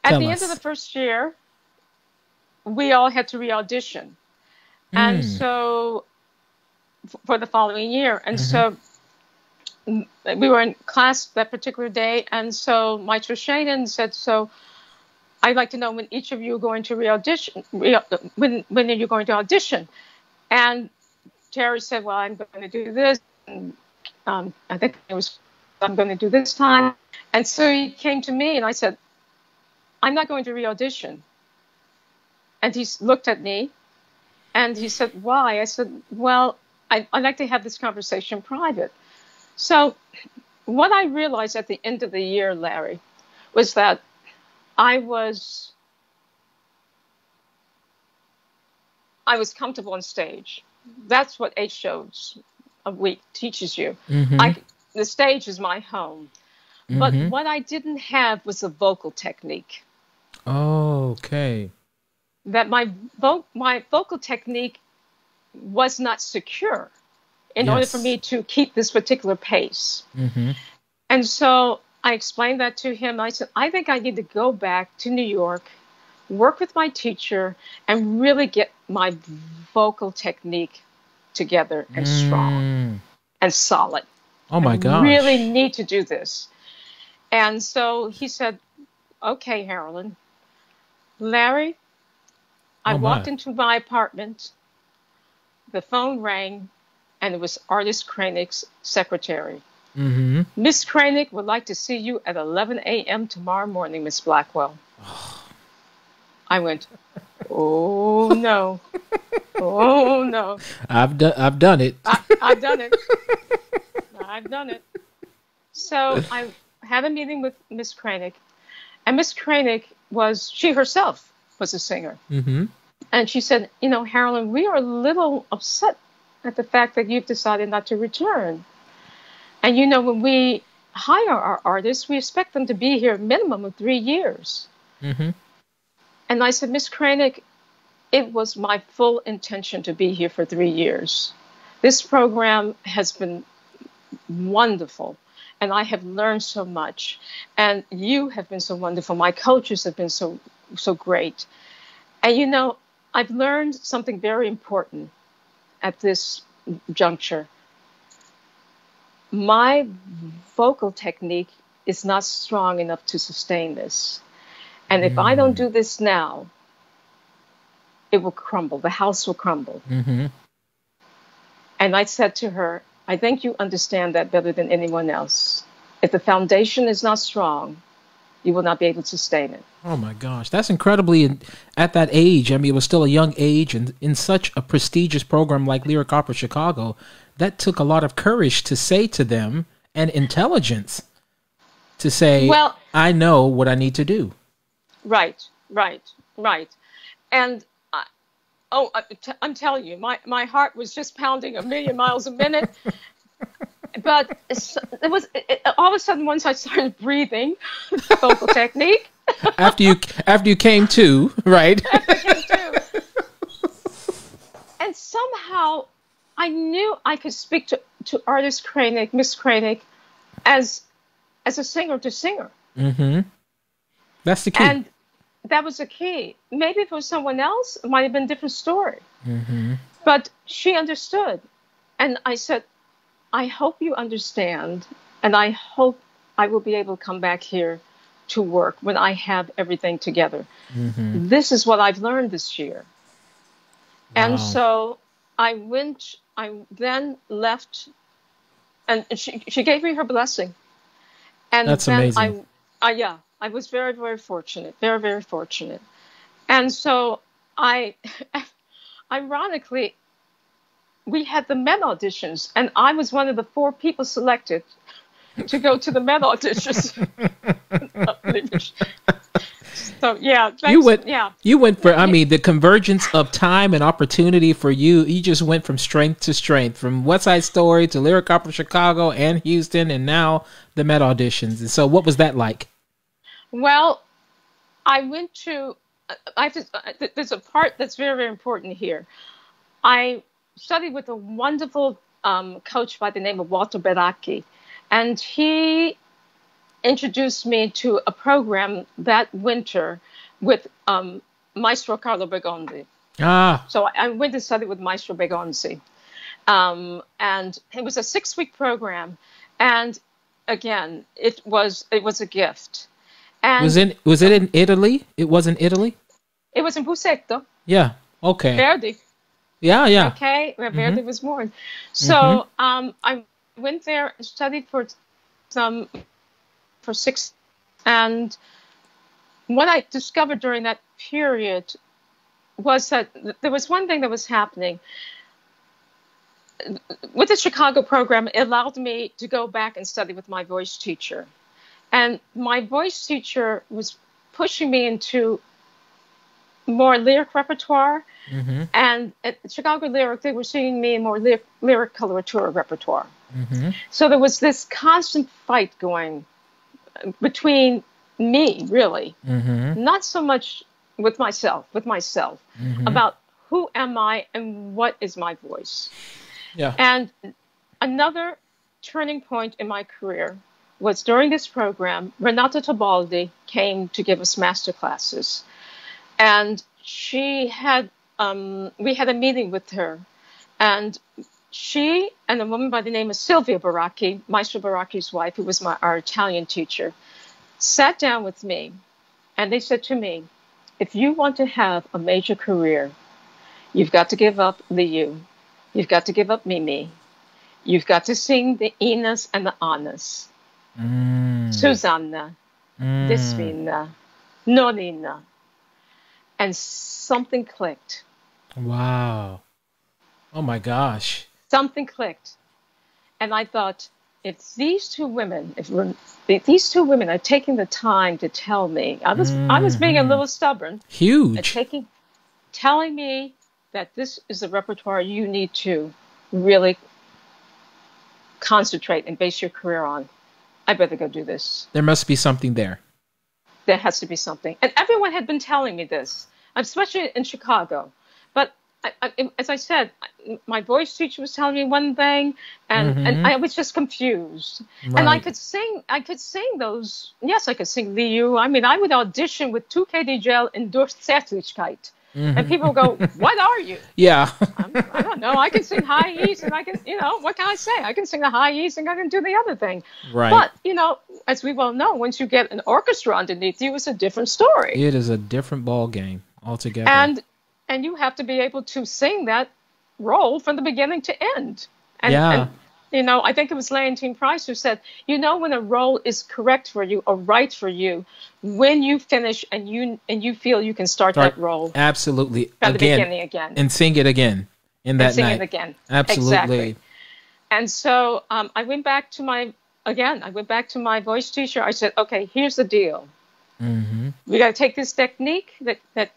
At the end of the first year, we all had to re-audition. And so, for the following year. And so, we were in class that particular day. And so, Maestro Shannon said, so, I'd like to know when each of you are going to re-audition. When are you going to audition? And Terry said, well, I'm going to do this. And, I think I'm going to do this time. And so he came to me and I said, I'm not going to re-audition. And he looked at me and he said, why? I said, well, I'd like to have this conversation private. So what I realized at the end of the year, Larry, was that I was comfortable on stage. That's what 8 shows a week teaches you. The stage is my home. But what I didn't have was a vocal technique. Oh, okay. That my vocal technique was not secure in order for me to keep this particular pace. And so I explained that to him. I said, I think I need to go back to New York, work with my teacher, and really get my vocal technique together and strong and solid. Oh, my gosh. I really need to do this. And so he said, okay, Harolyn. Larry, I walked into my apartment, the phone rang, and it was Artist Kranick's secretary. Miss Kranick would like to see you at 11 a.m. tomorrow morning, Miss Blackwell. I went, oh, no. Oh, no. I've done it. I've done it. I've done it. So I had a meeting with Miss Kranick, and Miss Kranick she herself was a singer. And she said, Harolyn, we are a little upset at the fact that you've decided not to return. And, when we hire our artists, we expect them to be here a minimum of 3 years. And I said, Miss Kranick, it was my full intention to be here for 3 years. This program has been wonderful, and I have learned so much. And you have been so wonderful. My coaches have been so great. And, I've learned something very important at this juncture. My vocal technique is not strong enough to sustain this. And if I don't do this now, it will crumble. The house will crumble. And I said to her, I think you understand that better than anyone else. If the foundation is not strong, you will not be able to sustain it. Oh, my gosh. That's incredibly, at that age, I mean, it was still a young age, and in such a prestigious program like Lyric Opera Chicago, that took a lot of courage to say to them, and intelligence to say, well, I know what I need to do. Right. And, I'm telling you, my heart was just pounding 1,000,000 miles a minute. But all of a sudden, once I started breathing, vocal technique. after you came to, right? After I came to. And somehow I knew I could speak to Artist Kranick, Miss Kranick, as a singer to singer. That's the key. And that was the key. Maybe if it was someone else, it might have been a different story. But she understood. And I said, I hope you understand, and I hope I will be able to come back here to work when I have everything together. Mm-hmm. This is what I've learned this year. And Wow. so I then left, and she gave me her blessing. And That's then amazing. yeah, I was very, very fortunate, very, very fortunate. And so I, ironically, we had the Met auditions, and I was one of the 4 people selected to go to the Met auditions. So yeah, You thanks. went Yeah, you went for, I mean, the convergence of time and opportunity for you. You just went from strength to strength, from West Side Story to Lyric Opera Chicago and Houston, and now the Met auditions. And so what was that like? well, I went to. There's a part that's very, very important here. I studied with a wonderful coach by the name of Walter Beracchi, and he introduced me to a program that winter with Maestro Carlo Bergonzi. Ah, So I went to study with Maestro Bergonzi, and it was a 6-week program. And again, it was a gift. And was it in Italy? It was in Italy? it was in Busseto, Yeah. Okay. Verdi. Yeah, yeah. Okay, where Mm-hmm. Verdi was born. Mm-hmm. So I went there and studied for 6, and what I discovered during that period was that there was one thing that was happening with the Chicago program. It allowed me to go back and study with my voice teacher, and my voice teacher was pushing me into more lyric repertoire. Mm-hmm. And at Chicago Lyric, they were singing me more lyric coloratura repertoire. Mm-hmm. So there was this constant fight going between me, really, Mm-hmm. not so much with myself, Mm-hmm. about who am I and what is my voice. Yeah. And another turning point in my career was during this program. Renata Tebaldi came to give us master classes, and she had we had a meeting with her, and she and a woman by the name of Silvia Baracchi, Maestro Baracchi's wife, who was our Italian teacher, sat down with me, and they said to me, if you want to have a major career, you've got to give up Liu, you've got to give up Mimi, you've got to sing the Inas and the Annas, Susanna, Desfina, Nonina. And something clicked. Wow. Oh my gosh. Something clicked. And I thought, if these 2 women, if these 2 women are taking the time to tell me, I was being a little stubborn. Huge. Telling me that this is a repertoire you need to really concentrate and base your career on. I better go do this. There must be something there. There has to be something. And everyone had been telling me this, especially in Chicago. But as I said, my voice teacher was telling me one thing, and I was just confused. Right. And I could sing those. Yes, I could sing Liu. I mean, I would audition with 2 KDJ in Durchsetzlichkeit. And people would go, what are you? Yeah. I don't know. I can sing high E's, and I can, what can I say? I can sing the high E's, and I can do the other thing. Right. But, as we well know, once you get an orchestra underneath you, it's a different story. It is a different ball game altogether. And you have to be able to sing that role from the beginning to end. And I think it was Leontine Price who said, when a role is correct for you or right for you, when you finish and you feel you can start that role. Absolutely. From the beginning again. And sing it again in that night. Sing it again. Absolutely. Exactly. And so I went back to my voice teacher. I said, okay, here's the deal. Mm-hmm. We got to take this technique that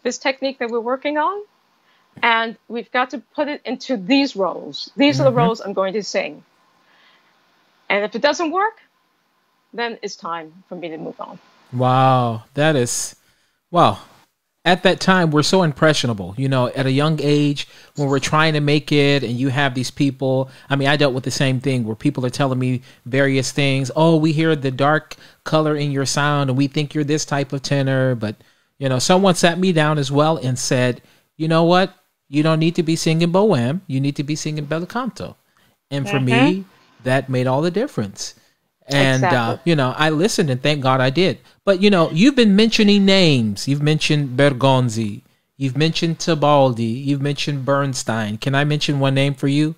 we're working on, and we've got to put it into these roles. These are the roles I'm going to sing. And if it doesn't work, then it's time for me to move on. Wow. Wow. At that time, we're so impressionable, at a young age when we're trying to make it, and you have these people. I mean, I dealt with the same thing where people are telling me various things. Oh, we hear the dark color in your sound and we think you're this type of tenor. But, someone sat me down as well and said, you know what? You don't need to be singing Bohème. You need to be singing Bel Canto. And for me, that made all the difference. And, Exactly. I listened, and thank God I did. But, you've been mentioning names. You've mentioned Bergonzi. You've mentioned Tibaldi. You've mentioned Bernstein. Can I mention one name for you?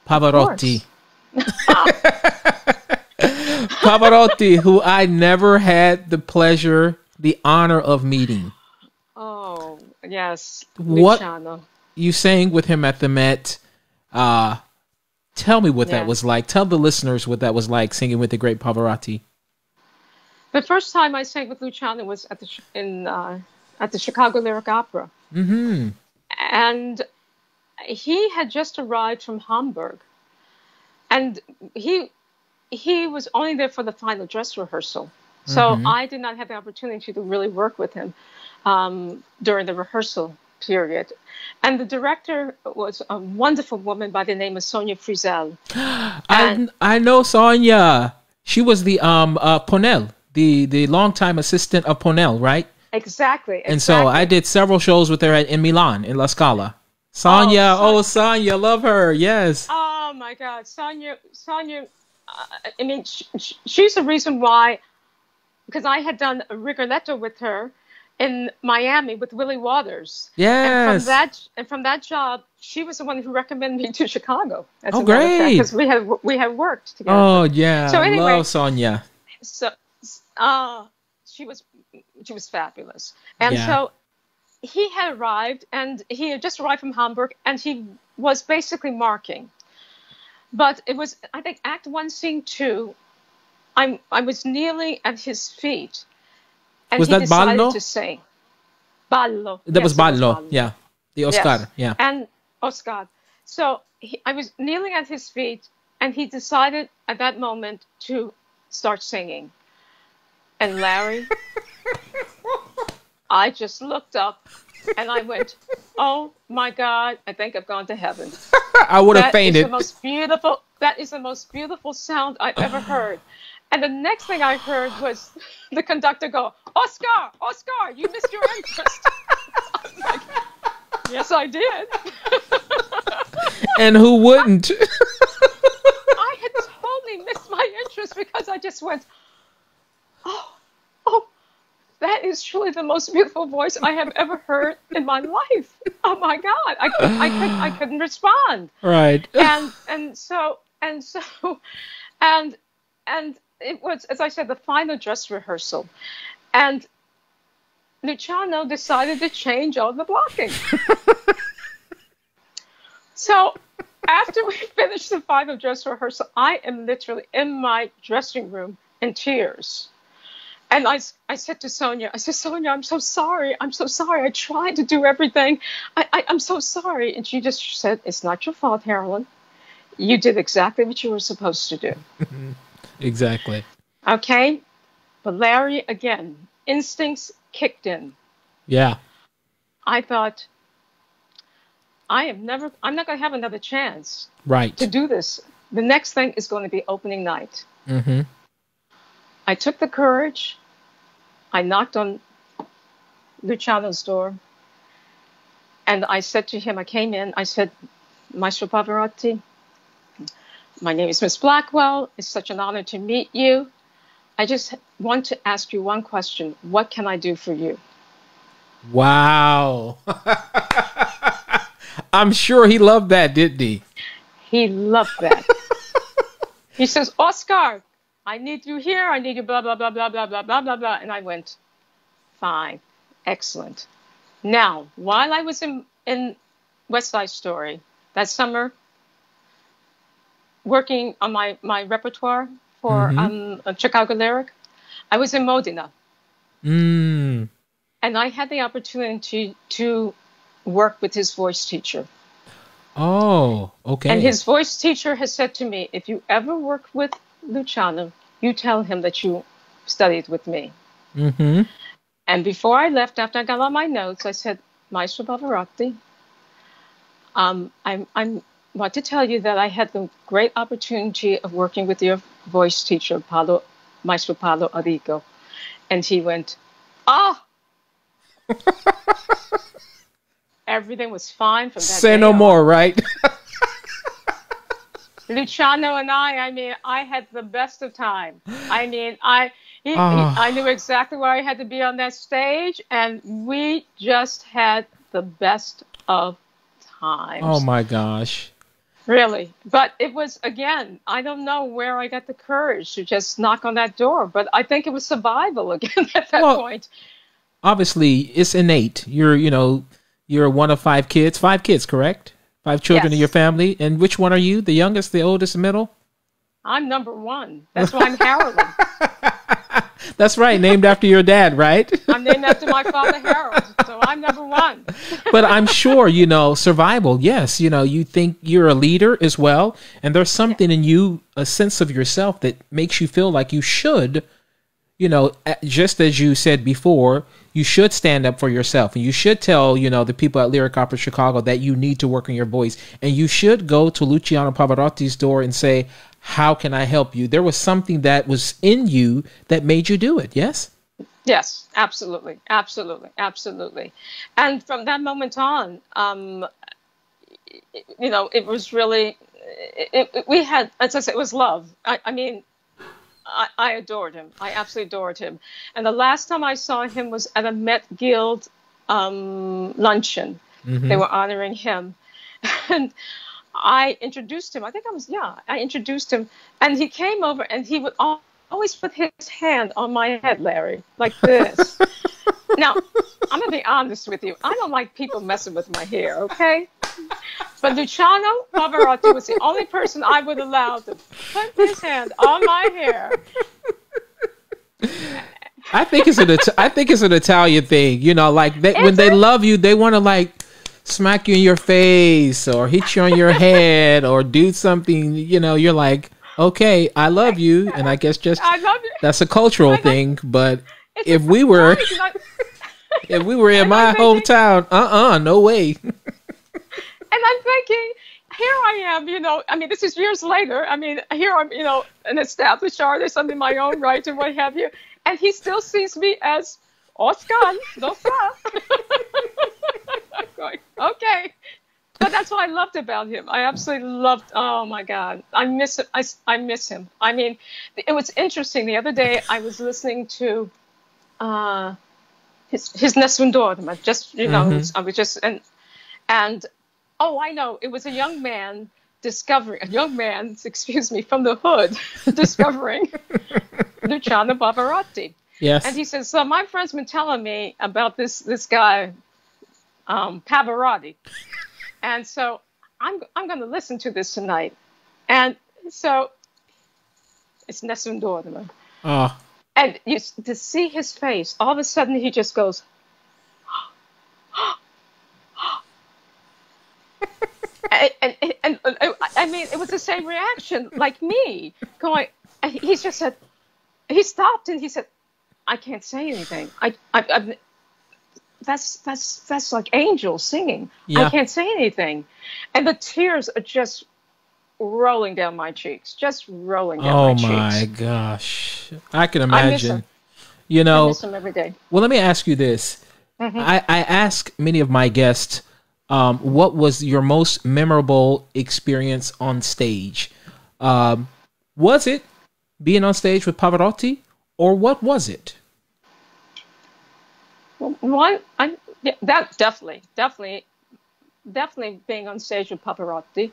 Pavarotti. Pavarotti, who I never had the pleasure, the honor of meeting. Oh, yes. What Luciano. you sang with him at the Met? Tell me what that was like. Tell the listeners what that was like, singing with the great Pavarotti. The first time I sang with Luciano was at the Chicago Lyric Opera. Mm-hmm. And he had just arrived from Hamburg. And he was only there for the final dress rehearsal. So I did not have the opportunity to really work with him during the rehearsal period. And the director was a wonderful woman by the name of Sonia Frizel. I know Sonia. She was the Ponel, the longtime assistant of Ponel, right? Exactly. And so I did several shows with her in Milan, in La Scala. Sonia, Sonia, love her. Yes. Oh my God, Sonia. I mean, she's the reason why, because I had done a Rigoletto with her in Miami with Willie Waters. Yes. And from that job, she was the one who recommended me to Chicago. Oh, great! Because we had worked together. Oh yeah. So anyway, love Sonia. So, she was fabulous, and so he had arrived, and he had just arrived from Hamburg, and he was basically marking. But it was, I think, Act 1, Scene 2. I was kneeling at his feet, and was he that decided Ballo? to sing. Ballo. That was Ballo. Yeah, the Oscar. Yes. Yeah, and Oscar. So I was kneeling at his feet, and he decided at that moment to start singing. And Larry, I just looked up, and I went, "Oh my God! I think I've gone to heaven." I would have fainted. That is the most beautiful sound I've ever heard. And the next thing I heard was the conductor go, "Oscar, Oscar, you missed your interest." I'm like, yes, I did. And who wouldn't? I had totally missed my interest because I just went, oh, that is truly the most beautiful voice I have ever heard in my life. Oh my God, I couldn't respond. Right. And so it was, as I said, the final dress rehearsal, and Luciano decided to change all the blocking. So after we finished the final dress rehearsal, I am literally in my dressing room in tears. And I said to Sonia, Sonia, I'm so sorry. I tried to do everything. I'm so sorry. And she just said, "It's not your fault, Harolyn. You did exactly what you were supposed to do." Exactly. Okay. But Larry, again, instincts kicked in. Yeah. I thought, I'm not going to have another chance to do this. The next thing is going to be opening night. Mm-hmm. I took the courage. I knocked on Luciano's door. And I said to him, I came in, I said, "Maestro Pavarotti, my name is Miss Blackwell. It's such an honor to meet you. I just want to ask you one question. What can I do for you?" Wow. I'm sure he loved that, didn't he? He loved that. He says, "Oscar, I need you here. I need you blah, blah, blah, blah, blah, blah, blah, blah, blah." And I went, "Fine. Excellent." Now, while I was in West Side Story that summer, working on my repertoire for Chicago Lyric, I was in Modena. Mm. And I had the opportunity to work with his voice teacher. Oh, okay. And his voice teacher has said to me, "If you ever work with Luciano, you tell him that you studied with me." Mm-hmm. And before I left, after I got all my notes, I said, "Maestro Pavarotti, I want to tell you that I had the great opportunity of working with your voice teacher, Maestro Paolo Arrigo." And he went, "Ah." Everything was fine from that Say day no on. more, right? Luciano and I mean, I had the best of time. I mean, I knew Oh, exactly where I had to be on that stage, and we just had the best of oh times. my gosh. Really. But it was, again, I don't know where I got the courage to just knock on that door, but I think it was survival again at that Well, point. obviously it's innate. You're one of five kids. Five kids, correct? Five children in your Yes, family. And which one are you? The youngest, the oldest, the middle? I'm number one. That's why I'm Harolyn. That's right, named after your dad, right? I'm named after my father, Harold, so I'm number one. But I'm sure, survival, yes, you think you're a leader as well. And there's Yeah. something in you, a sense of yourself that makes you feel like you should, just as you said before, you should stand up for yourself. And you should tell, the people at Lyric Opera Chicago that you need to work on your voice. And you should go to Luciano Pavarotti's door and say, how can I help you? There was something that was in you that made you do it, yes? Yes, absolutely, absolutely, absolutely. And from that moment on, it was really, we had, as I said, it was love. I mean, I adored him. I absolutely adored him. And the last time I saw him was at a Met Guild luncheon. They Mm-hmm. were honoring him. And I introduced him. I introduced him. And he came over and he would always put his hand on my head, Larry, like this. Now, I'm going to be honest with you. I don't like people messing with my hair, okay? But Luciano Pavarotti was the only person I would allow to put his hand on my hair. I think it's an Italian thing, like when Is they it? love you, they want to like smack you in your face or hit you on your head or do something. You're like, okay, I love you, and I guess just I love you. that's a cultural I know. thing. But It's if just we were funny because if we were in and I'm my thinking, hometown, no way. here I am, I mean, this is years later. I mean, here I'm, an established artist under my own right and what have you. And he still sees me as Oscar, no sir. I'm going, okay. But that's what I loved about him. I absolutely loved, oh my God. I miss him. I miss him. I mean, it was interesting. The other day I was listening to his Nessun Dorma. Just, Hmm. I was just, and oh, I know. It was a young man excuse me, from the hood discovering Luciano Pavarotti. And Yes. he says, so my friend's been telling me about this guy, Pavarotti. And so I'm going to listen to this tonight. And so it's Nessun Dorma. Oh, And to see his face, all of a sudden he just goes, and I mean, it was the same reaction, like me, going. He just said, he stopped and he said, "I can't say anything. That's like angels singing. I yeah. can't say anything," and the tears are just rolling down my cheeks, just rolling down Oh my cheeks. my gosh, I can I miss him. imagine. You I know, miss him every day. well, let me ask you this. I ask many of my guests, what was your most memorable experience on stage? Was it being on stage with Pavarotti, or what was it? One, yeah, that definitely being on stage with Pavarotti.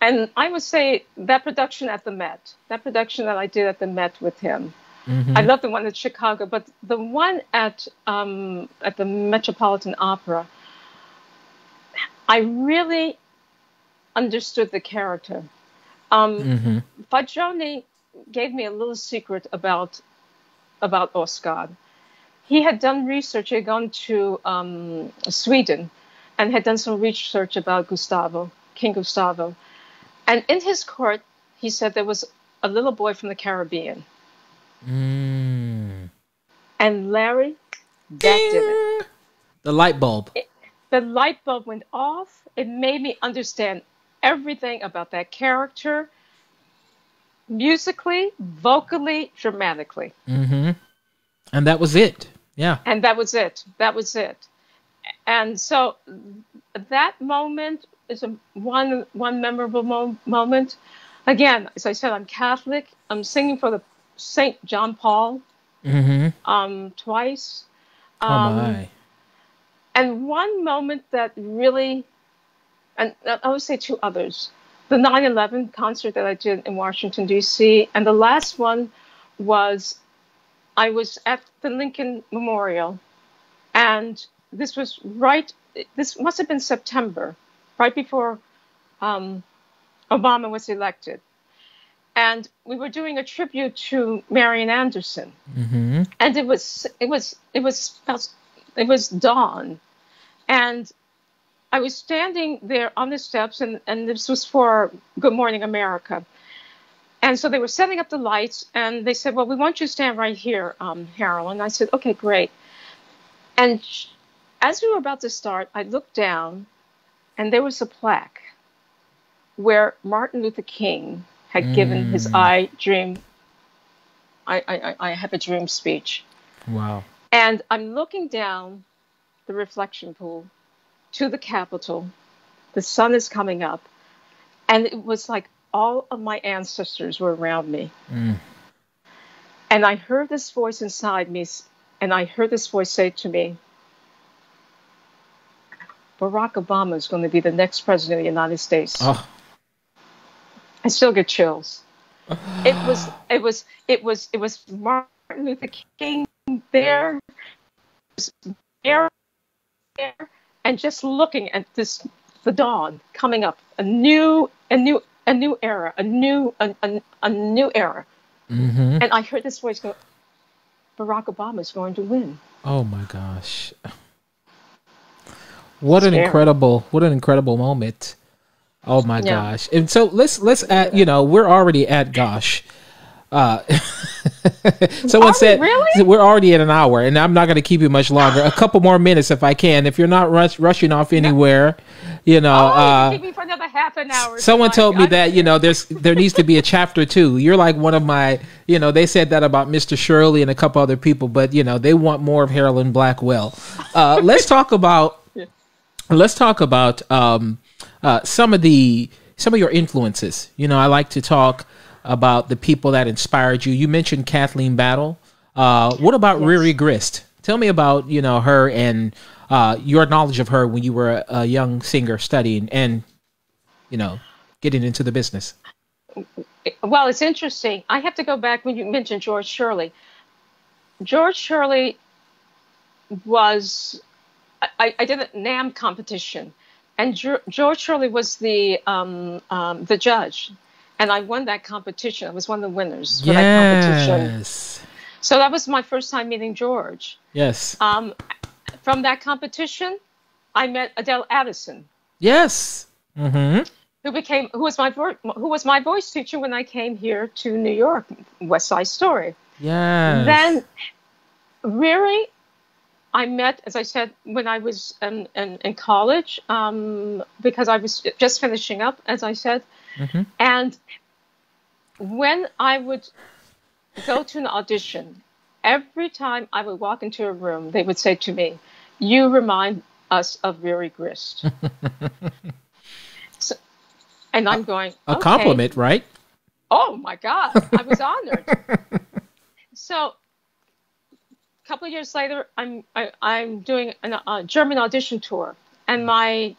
And I would say that production at the Met, that production that I did at the Met with him. I Hmm. love the one at Chicago, but the one at the Metropolitan Opera, I really understood the character. Hmm. Fagioni gave me a little secret about Oscar. He had done research. He had gone to Sweden and had done some research about King Gustavo. And in his court, he said there was a little boy from the Caribbean. Mm. And Larry, that did it. Ding! The light bulb. The light bulb went off. It made me understand everything about that character, musically, vocally, dramatically. Hmm. And that was it. Yeah. And that was it. That was it. And so that moment is one memorable moment. again, as I said, I'm Catholic. I'm singing for the Saint John Paul twice. Oh Um, my. and one moment that really, and I would say two others. The 9/11 concert that I did in Washington, D.C., and the last one was I was at the Lincoln Memorial, and this was this must have been September, right before um, Obama was elected. And we were doing a tribute to Marian Anderson. Mm-hmm. And it was dawn. And I was standing there on the steps, and this was for Good Morning America. And so they were setting up the lights, and they said, well, we want you to stand right here, Harolyn. I said, okay, great. And as we were about to start, I looked down, and there was a plaque where Martin Luther King had given his I have a dream speech. Wow. And I'm looking down the reflection pool to the Capitol. The sun is coming up. And it was like all of my ancestors were around me. And I heard this voice inside me, and I heard this voice say to me, Barack Obama is going to be the next president of the United States. Oh. I still get chills. It was Martin Luther King there, and just looking at the dawn coming up, a new era, a new era. Mm-hmm. And I heard this voice go, Barack Obama is going to win. Oh my gosh. What an incredible moment. Oh my gosh. And so let's add, we're already at gosh. Someone said really? We're already at an hour, and I'm not going to keep you much longer. A couple more minutes if I can. If you're not rushing off anywhere, you can keep me for another half an hour. Someone told me that there needs to be a chapter 2. You're like one of my, they said that about Mr. Shirley and a couple other people, but they want more of Harolyn Blackwell. Let's talk about some of your influences. I like to talk about the people that inspired you. You mentioned Kathleen Battle. What about Riri Grist? Tell me about her and your knowledge of her when you were a young singer studying and getting into the business. Well, it's interesting. I have to go back when you mentioned George Shirley. George Shirley was I did a NAMM competition, and George Shirley was the judge, and I won that competition. I was one of the winners for that competition. So that was my first time meeting George. Yes. From that competition, I met Adele Addison. Yes. Mm-hmm. Who was my voice teacher when I came here to New York, West Side Story. Yes. Then Riri, I met, as I said, when I was in college, because I was just finishing up, as I said. Mm-hmm. And when I would go to an audition, every time I would walk into a room, they would say to me, "You remind us of Riri Grist." And I'm going, a compliment, right? Oh my God, I was honored. So a couple of years later, I'm doing a German audition tour, and my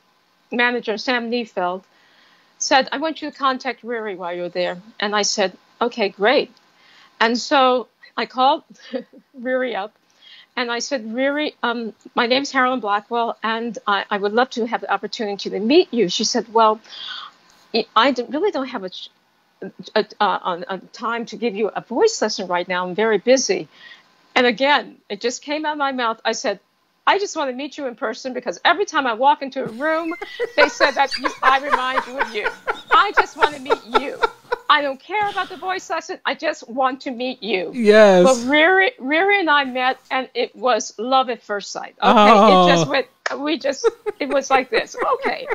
manager, Sam Niefeld, said, "I want you to contact Riri while you're there." And I said, "Okay, great." And so I called Riri up, and I said, "Riri, my name's Harolyn Blackwell, and I would love to have the opportunity to meet you." She said, "Well, I really don't have a time to give you a voice lesson right now. I'm very busy." And again, it just came out of my mouth. I said, "I just want to meet you in person, because every time I walk into a room, they said that I remind you of you. I just want to meet you. I don't care about the voice lesson. I just want to meet you." Yes. But Riri and I met, and it was love at first sight. Okay, It just went. It was like this. Okay.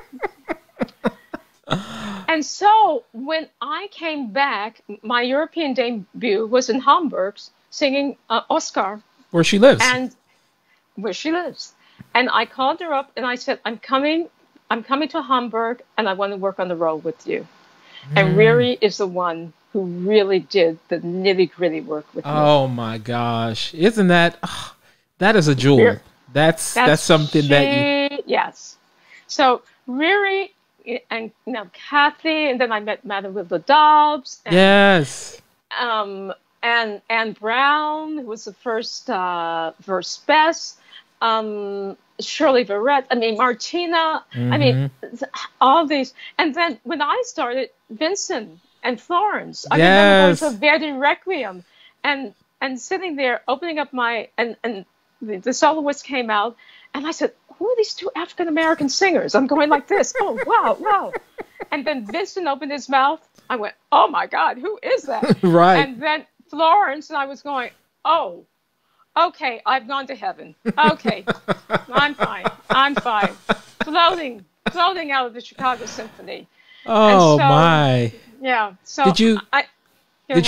And so when I came back, my European debut was in Hamburg, singing Oscar. Where she lives. And I called her up and I said, I'm coming to Hamburg, and I want to work on the road with you. And Riri is the one who really did the nitty-gritty work with me. Oh my gosh. Isn't that that is a jewel. That's something that you yes. So Riri and Kathy, and then I met Madame with the Dobbs. And, yes. And Brown, who was the first verse best. Shirley Verrett. I mean, Martina. I mean, all these. And then when I started, Vincent and Florence. I remember going to Verdi Requiem and sitting there opening up and the soloist came out, and I said, who are these two African American singers? I'm going like this. Oh, wow. And then Vincent opened his mouth. I went, oh my God, who is that? Right. And then Florence, and I was going, oh, okay, I've gone to heaven. Okay, I'm fine. Floating out of the Chicago Symphony. Oh so, my. Yeah. So did you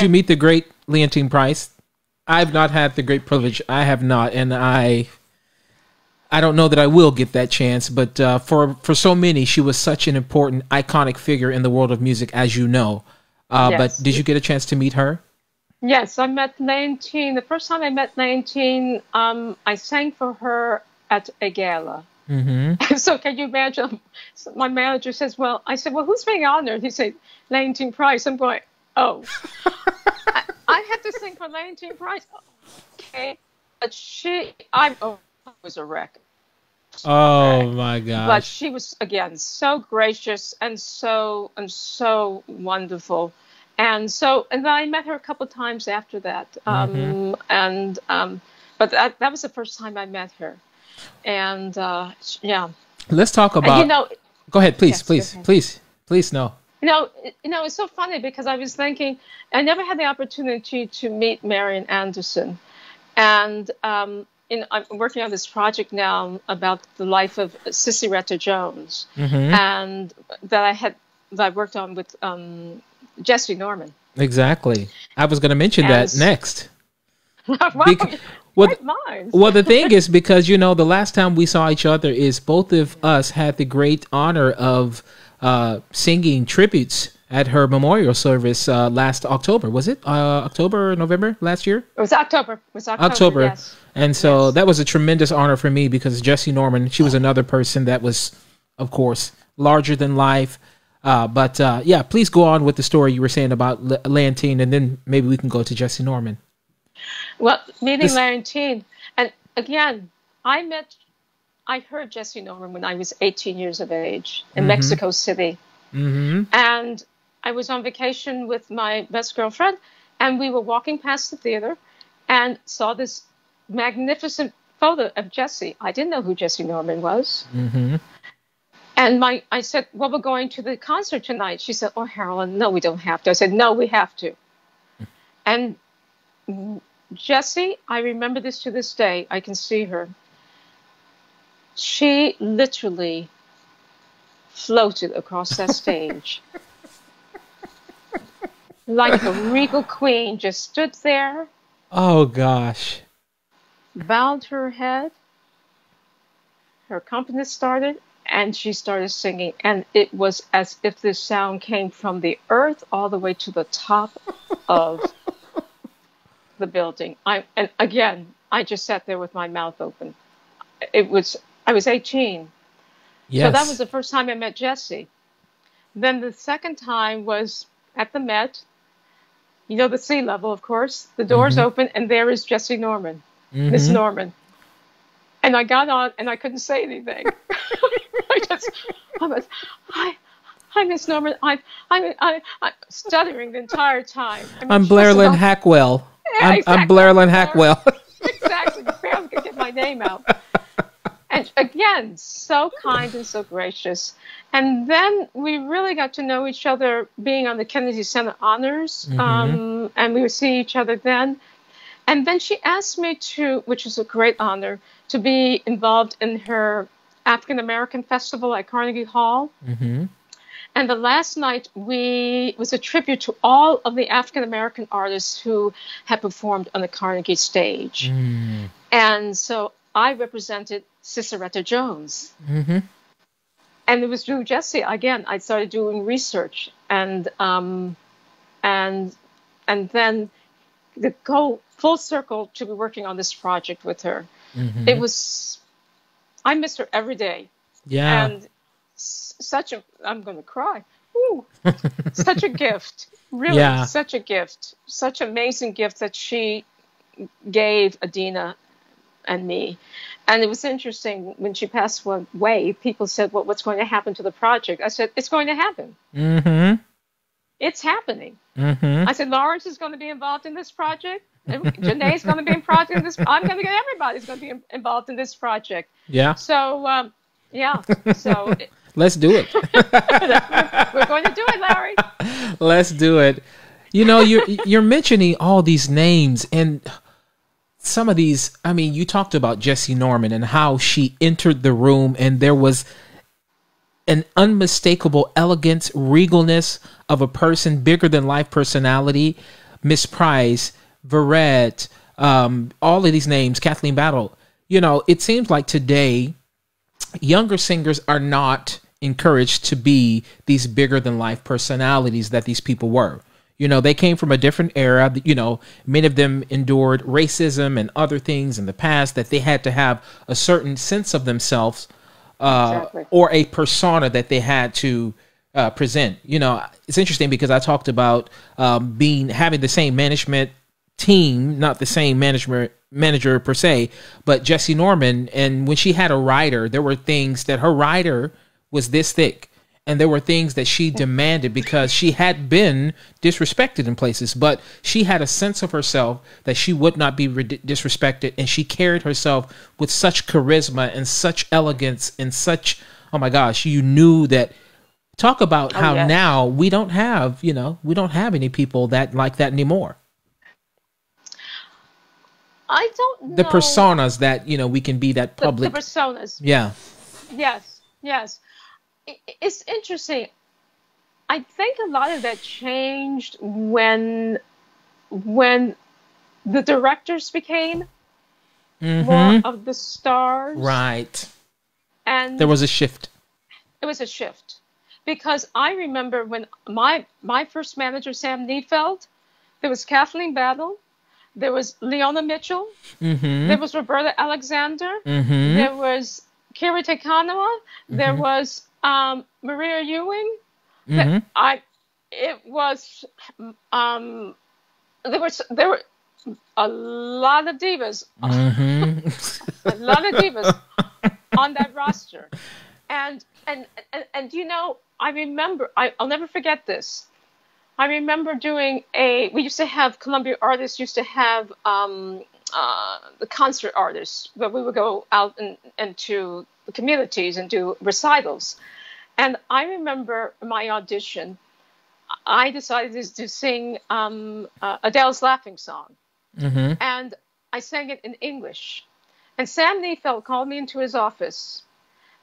meet the great Leontine Price? I've not had the great privilege. I have not, and I don't know that I will get that chance. But for so many, she was such an important, iconic figure in the world of music, as you know. Yes. But did you get a chance to meet her? Yes, I met Leontine. The first time I met Leontine, I sang for her at a gala. So can you imagine? My manager says, well, I said, well, who's being honored? He said, Leontine Price. I'm going, oh. I had to sing for Leontine Price. Okay. But I was a wreck. Oh my gosh. But she was, again, so gracious and so wonderful. And then I met her a couple of times after that. But that was the first time I met her. And yeah. Let's talk about. Go ahead, please, yes, please. No. It's so funny because I was thinking I never had the opportunity to meet Marian Anderson, and I'm working on this project now about the life of Cissy Retta Jones, and that I worked on with Jesse Norman. Exactly. I was going to mention that next. Well, the thing is, because the last time we saw each other is both of us had the great honor of singing tributes at her memorial service last October. Was it October or November last year? It was October. October. Yes. And so that was a tremendous honor for me because Jessie Norman, she was another person that was, of course, larger than life. But please go on with the story you were saying about Leontine, and then maybe we can go to Jessie Norman. Well, meeting Leontine, and again, I heard Jessie Norman when I was 18 years of age in Mexico City. And I was on vacation with my best girlfriend, and we were walking past the theater and saw this magnificent photo of Jessie. I didn't know who Jessie Norman was. And I said, well, we're going to the concert tonight. She said, oh, Harolyn, no, we don't have to. I said, no, we have to. And Jessie, I remember this to this day. I can see her. She literally floated across that stage. Like a regal queen, just stood there. Oh, gosh. Bowed her head. Her accompanist started, and she started singing. And it was as if this sound came from the earth all the way to the top of the building. And again, I just sat there with my mouth open. I was 18. Yes. So that was the first time I met Jessie. Then the second time was at the Met. The sea level, of course. The doors open, and there is Jessie Norman, Miss Norman. And I got on, and I couldn't say anything. I was, hi, Miss Norman. I'm stuttering the entire time. I'm Blair Lynn Hackwell. Yeah, exactly. I'm Blair Lynn Hackwell. Exactly. Barely could get my name out. And again, so kind and so gracious. And then we really got to know each other being on the Kennedy Center Honors. And we would see each other then. And then she asked me to, which is a great honor, to be involved in her African American Festival at Carnegie Hall. And the last night was a tribute to all of the African American artists who had performed on the Carnegie stage. And so I represented Cissy Retta Jones. And it was through Jessie, again, I started doing research. and and then to go full circle to be working on this project with her. It was, I miss her every day. Yeah. And such a, I'm going to cry. Ooh, such a gift, really, Yeah. such a gift, such amazing gift that she gave Adina and me. And it was interesting when she passed away, people said, well, what's going to happen to the project? I said, it's going to happen. It's happening. I said, Lawrence is going to be involved in this project. Janae's going to be involved in this. I'm going to get everybody's going to be involved in this project. Yeah. So, yeah. So let's do it. we're going to do it, Larry. Let's do it. You know, you're mentioning all these names, and some of these, I mean, you talked about Jessie Norman and how she entered the room, and there was an unmistakable elegance, regalness of a person, bigger than life personality. Miss Price, Verrett, all of these names, Kathleen Battle. You know, it seems like today younger singers are not encouraged to be these bigger than life personalities that these people were. You know, they came from a different era. You know, many of them endured racism and other things in the past, that they had to have a certain sense of themselves, exactly, or a persona that they had to present. You know, it's interesting because I talked about having the same management team, not the same manager per se, but Jessie Norman. And when she had a writer, there were things that her writer was this thick. And there were things that she demanded because she had been disrespected in places, but she had a sense of herself that she would not be disrespected. And she carried herself with such charisma and such elegance and such, oh my gosh, you knew that. Talk about how now we don't have, you know, we don't have any people that like that anymore. I don't know. The personas that, you know, we can be that public. The personas. Yeah. Yes. Yes. It's interesting. I think a lot of that changed when the directors became more of the stars. Right. And there was a shift. It was a shift. Because I remember when my first manager, Sam Neefeld, there was Kathleen Battle, there was Leona Mitchell, there was Roberta Alexander, there was Kira Tekanawa, there was Maria Ewing. There were a lot of divas, a lot of divas on that roster, and you know, I remember, I'll never forget this. I remember doing we used to have, Columbia Artists used to have the concert artists, where we would go out into the communities and do recitals. And I remember my audition, I decided to sing Adele's Laughing Song. And I sang it in English. And Sam Neefeld called me into his office,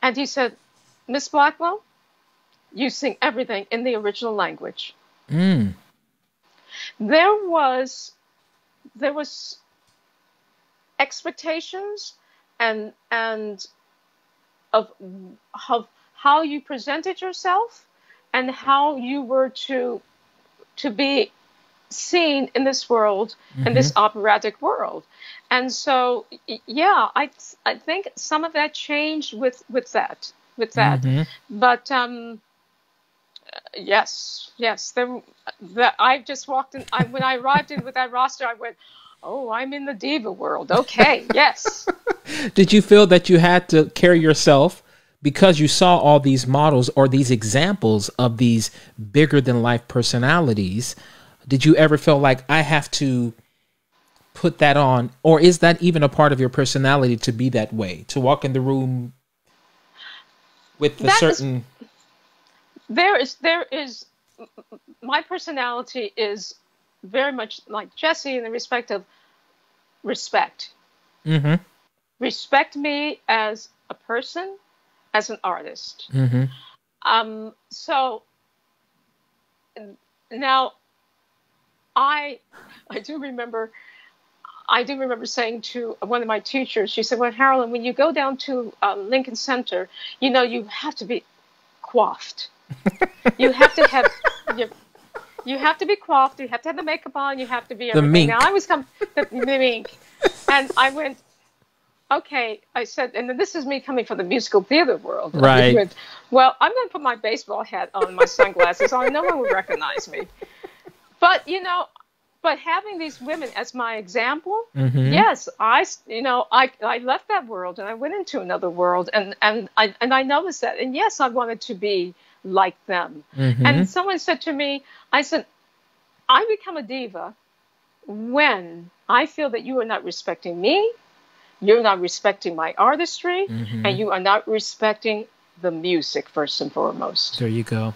and he said, Miss Blackwell, you sing everything in the original language. There was expectations and of how you presented yourself and how you were to be seen in this world, in this operatic world. And so, yeah, I think some of that changed with that. But yes, I just walked in. When I arrived in with that roster, I went, oh, I'm in the diva world. Okay, yes. Did you feel that you had to carry yourself because you saw all these models or these examples of these bigger than life personalities? Did you ever feel like, I have to put that on? Or is that even a part of your personality to be that way, to walk in the room with a certain... There is, my personality is very much like Jessie in the respect of respect. Respect me as a person, as an artist. So now I do remember saying to one of my teachers, she said, well, Harolyn, when you go down to Lincoln Center, you know, you have to be coiffed. You have to have you, you have to be coiffed, you have to have the makeup on, you have to be The everything. mink. Now I was the mink, and I went, okay, I said, and then this is me coming from the musical theater world. I Right. went, well, I'm going to put my baseball hat on, my sunglasses on, no one would recognize me. But, but having these women as my example, yes, I left that world and I went into another world, and I noticed that, and yes, I wanted to be like them. And someone said to me, I said, I become a diva when I feel that you are not respecting me, you're not respecting my artistry, and you are not respecting the music first and foremost. There you go.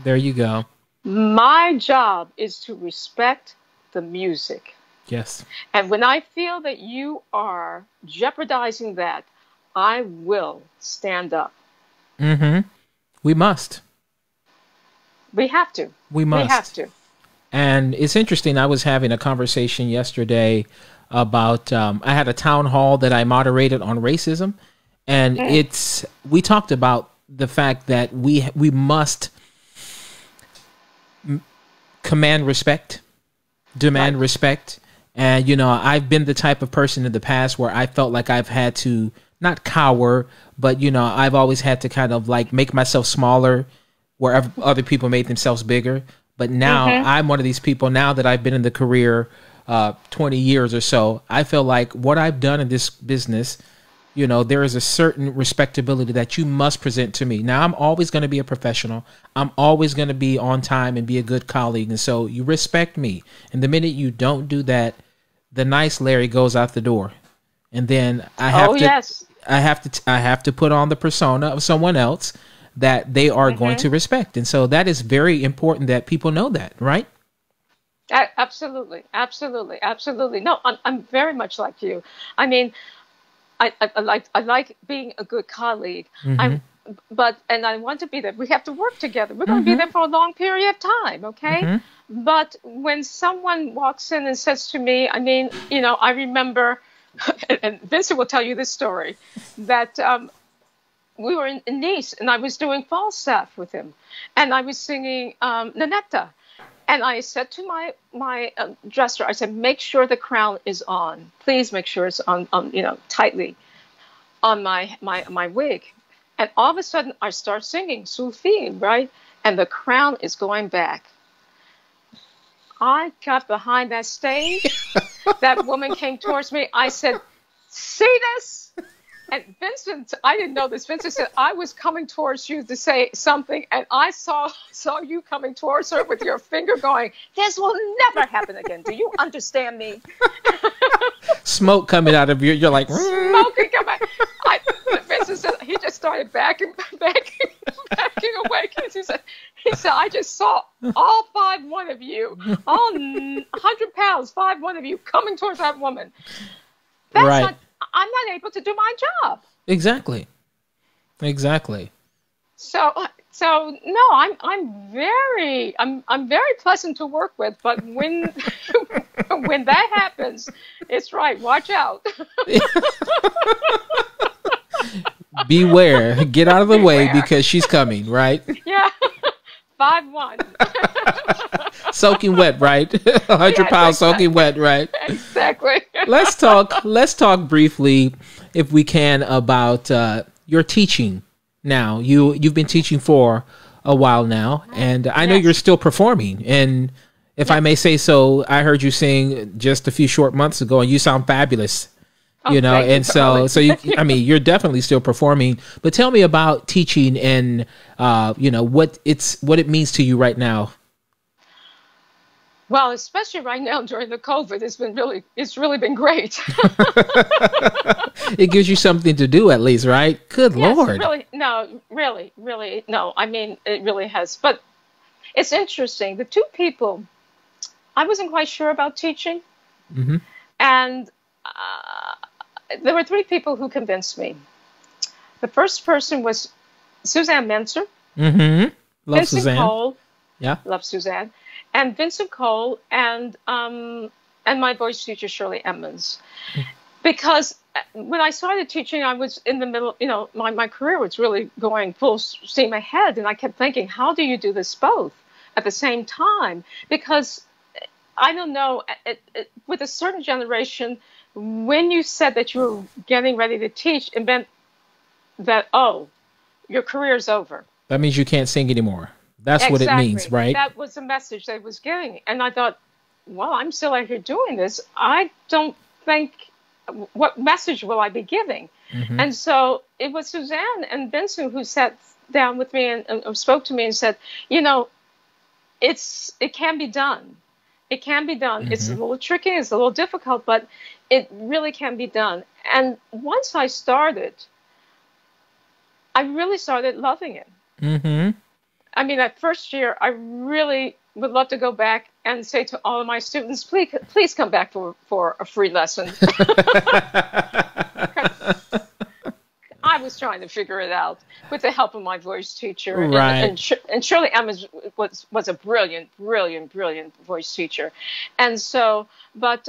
There you go. My job is to respect the music. Yes. And when I feel that you are jeopardizing that, I will stand up. We must. We have to. We must. We have to. And it's interesting. I was having a conversation yesterday about, I had a town hall that I moderated on racism. And we talked about the fact that we must command respect, demand respect. And, I've been the type of person in the past where I felt like I've had to not cower, but, I've always had to kind of like make myself smaller where other people made themselves bigger. But now I'm one of these people, now that I've been in the career 20 years or so, I feel like what I've done in this business, there is a certain respectability that you must present to me. Now, I'm always going to be a professional. I'm always going to be on time and be a good colleague. And so you respect me. And the minute you don't do that, the nice Larry goes out the door. And then I have to put on the persona of someone else that they are going to respect. And so that is very important that people know that, right? Absolutely. Absolutely. Absolutely. No, I'm very much like you. I mean, I like being a good colleague. And I want to be there. We have to work together. We're going to be there for a long period of time, okay? But when someone walks in and says to me, I mean, I remember, and Vincent will tell you this story, that we were in Nice, and I was doing Falstaff with him, and I was singing Nanetta. And I said to my dresser, I said, make sure the crown is on. Please make sure it's on tightly on my wig. And all of a sudden, I start singing Sophie, right? And the crown is going back. I got behind that stage. That woman came towards me. I said, see this? And Vincent, I didn't know this. Vincent said, I was coming towards you to say something, and I saw you coming towards her with your finger going, this will never happen again. Do you understand me? Smoke coming out of you're like, smoking coming. Vincent said, he just started backing away. He said, I just saw all 5'1" of you, all 100 pounds, 5'1" of you coming towards that woman. That's right. not, I'm not able to do my job. Exactly. So no, I'm very pleasant to work with, but when when that happens, it's right. Watch out. Beware. Get out of the way because she's coming, right? Yeah. 5'1". Soaking wet, right? 100 pounds soaking wet, right? Exactly. Let's talk briefly, if we can, about your teaching. Now, you've been teaching for a while now, and I know you're still performing. And if I may say so, I heard you sing just a few short months ago, and you sound fabulous. And so you're definitely still performing. But tell me about teaching and what it means to you right now. Well, especially right now during the COVID, it's really been great. It gives you something to do at least, right? Good Lord. Really, no. I mean, it really has. But it's interesting. The two people, I wasn't quite sure about teaching. And there were three people who convinced me. The first person was Suzanne Menser. Love Vincent Suzanne. Cole. Yeah. Love Suzanne. And Vincent Cole and my voice teacher, Shirley Emmons. Because when I started teaching, I was in the middle, my career was really going full steam ahead. And I kept thinking, how do you do this both? at the same time, because I don't know, with a certain generation, when you said that you were getting ready to teach, it meant that, oh, your career's over. That means you can't sing anymore. That's what it means, right? That was the message they was getting. And I thought, well, I'm still out here doing this. I don't think, what message will I be giving? Mm-hmm. And so it was Suzanne and Vincent who sat down with me and spoke to me and said, you know, it can be done. It can be done. Mm-hmm. It's a little tricky. It's a little difficult, but it really can be done. And once I started, I really started loving it. Mm-hmm. I mean, that first year, I really would love to go back and say to all of my students, please come back for a free lesson. I was trying to figure it out with the help of my voice teacher. Right. And Shirley Emma was a brilliant voice teacher. And so, but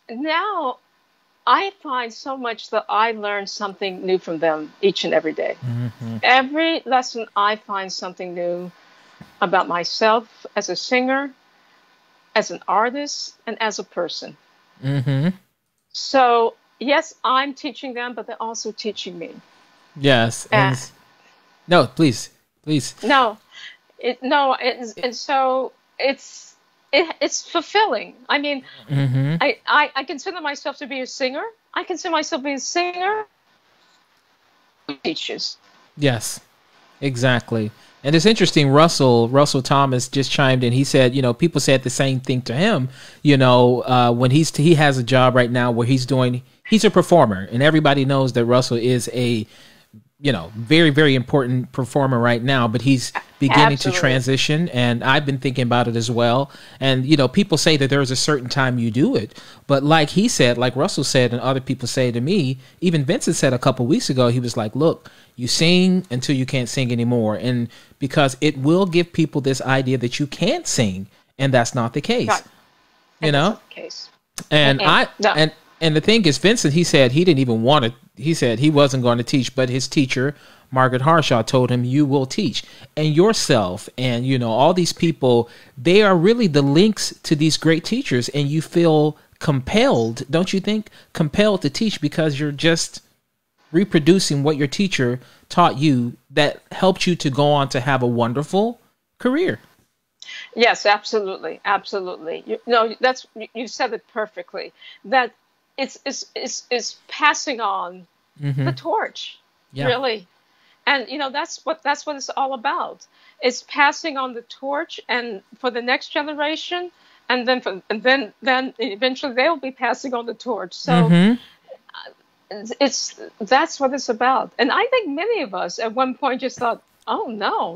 now I find so much that I learn something new from them each and every day. Mm-hmm. Every lesson, I find something new about myself as a singer, as an artist, and as a person. Mm-hmm. So, yes, I'm teaching them, but they're also teaching me. Yes. No, please. No. And so it's fulfilling. I mean, mm-hmm. I consider myself to be a singer. I consider myself to be a singer who teaches. Yes, exactly. And it's interesting, Russell Thomas just chimed in. He said, you know, people said the same thing to him, you know, when he has a job right now where he's a performer, and everybody knows that Russell is a, you know, very, very important performer right now, but he's beginning Absolutely. To transition. And I've been thinking about it as well. And, you know, people say that there's a certain time you do it. But like he said, like Russell said, and other people say to me, even Vincent said a couple of weeks ago, he was like, look, you sing until you can't sing anymore. And because it will give people this idea that you can't sing. And that's not the case. Right. You know? Not the case. And And the thing is, Vincent, he said he didn't even want to, he said he wasn't going to teach, but his teacher, Margaret Harshaw, told him, you will teach. And yourself and, you know, all these people, they are really the links to these great teachers. And you feel compelled, don't you think, compelled to teach because you're just reproducing what your teacher taught you that helped you to go on to have a wonderful career. Yes, absolutely. Absolutely. You said it perfectly. That it's passing on mm-hmm. the torch, really. And, you know, that's what it's all about. It's passing on the torch and for the next generation. And then eventually they'll be passing on the torch. So mm-hmm. That's what it's about. And I think many of us at one point just thought, oh, no.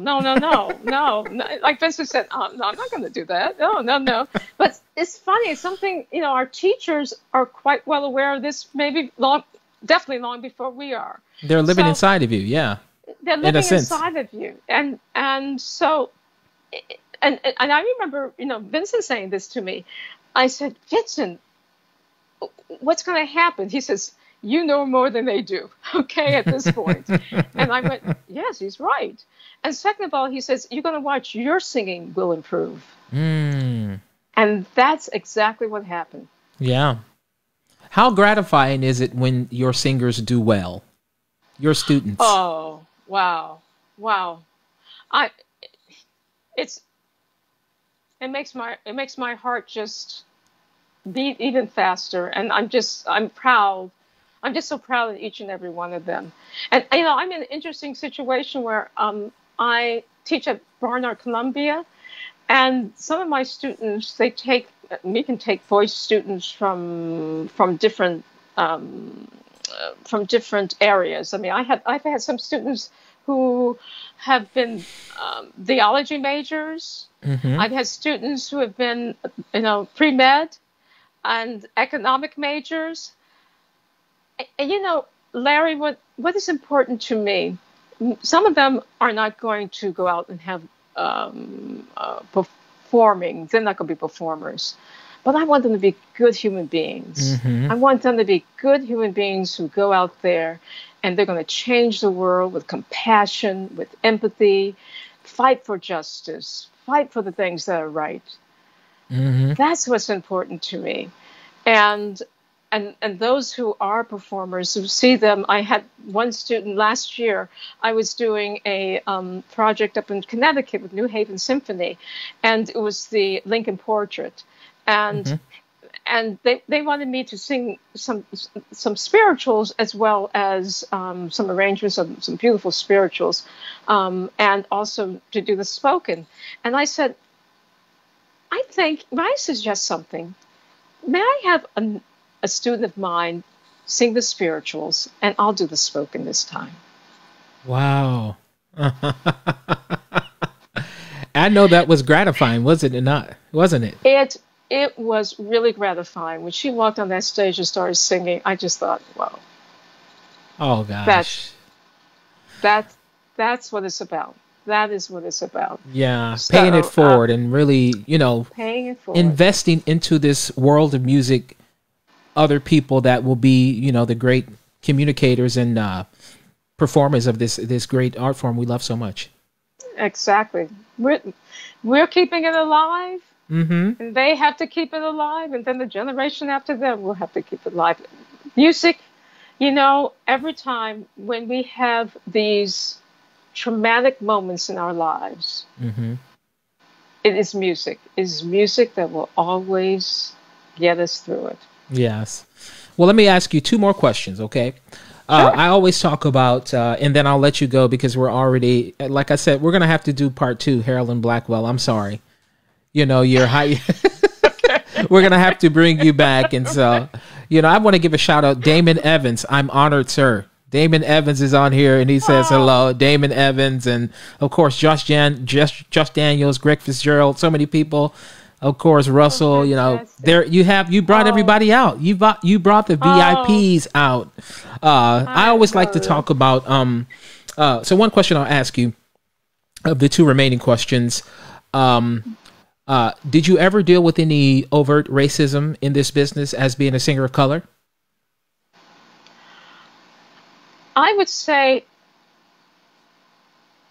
Like Vincent said, no, I'm not going to do that. No. But it's funny. It's something, you know, our teachers are quite well aware of this, definitely long before we are. They're living inside of you, yeah. They're living inside of you. And so, and I remember, you know, Vincent saying this to me. I said, Vincent, what's going to happen? He says, you know more than they do, okay, at this point. And I went, yes, he's right. And second of all, he says, you're going to watch, your singing will improve. Mm. And that's exactly what happened. Yeah. How gratifying is it when your singers do well? Your students. Oh, wow. It makes my heart just beat even faster. And I'm proud. I'm just so proud of each and every one of them. And, you know, I'm in an interesting situation where I teach at Barnard, Columbia, and some of my students, we can take voice students from different areas. I mean, I've had some students who have been theology majors. Mm-hmm. I've had students who have been, you know, pre-med and economic majors. And, you know, Larry, what is important to me, some of them are not going to go out and have performing. They're not going to be performers. But I want them to be good human beings. Mm-hmm. I want them to be good human beings who go out there and they're going to change the world with compassion, with empathy, fight for justice, fight for the things that are right. Mm-hmm. That's what's important to me. And and those who are performers, who see them. I had one student last year. I was doing a project up in Connecticut with New Haven Symphony, and it was the Lincoln Portrait, and Mm-hmm. they wanted me to sing some spirituals as well as some arrangements of some beautiful spirituals, and also to do the spoken. And I said, I think, may I suggest something? May I have a student of mine sing the spirituals, and I'll do the spoken this time. Wow. I know that was gratifying, wasn't it not? Wasn't it? It was really gratifying when she walked on that stage and started singing. I just thought, wow, Oh that's gosh. that's what it's about. That is what it's about. Yeah, paying it So forward and really, paying it forward. investing into this world of music, other people that will be, the great communicators and performers of this great art form we love so much. Exactly. We're keeping it alive, Mm-hmm. and they have to keep it alive, and then the generation after them will have to keep it alive. Music, every time when we have these traumatic moments in our lives, Mm-hmm. it is music. It is music that will always get us through it. Yes. Well, let me ask you two more questions, okay? Sure. I always talk about, and then I'll let you go because we're already, like I said, we're going to have to do part two, Harolyn Blackwell. I'm sorry. You're high. We're going to have to bring you back. And so, I want to give a shout out. Damon Evans. I'm honored, sir. Damon Evans is on here and he says hello. Damon Evans. And of course, Josh Daniels, Greg Fitzgerald, so many people. Of course, Russell, fantastic. you brought Oh, everybody out. You brought the oh, VIPs out. I I always like to love it. talk about, so one question I'll ask you of the two remaining questions. Did you ever deal with any overt racism in this business as being a singer of color? I would say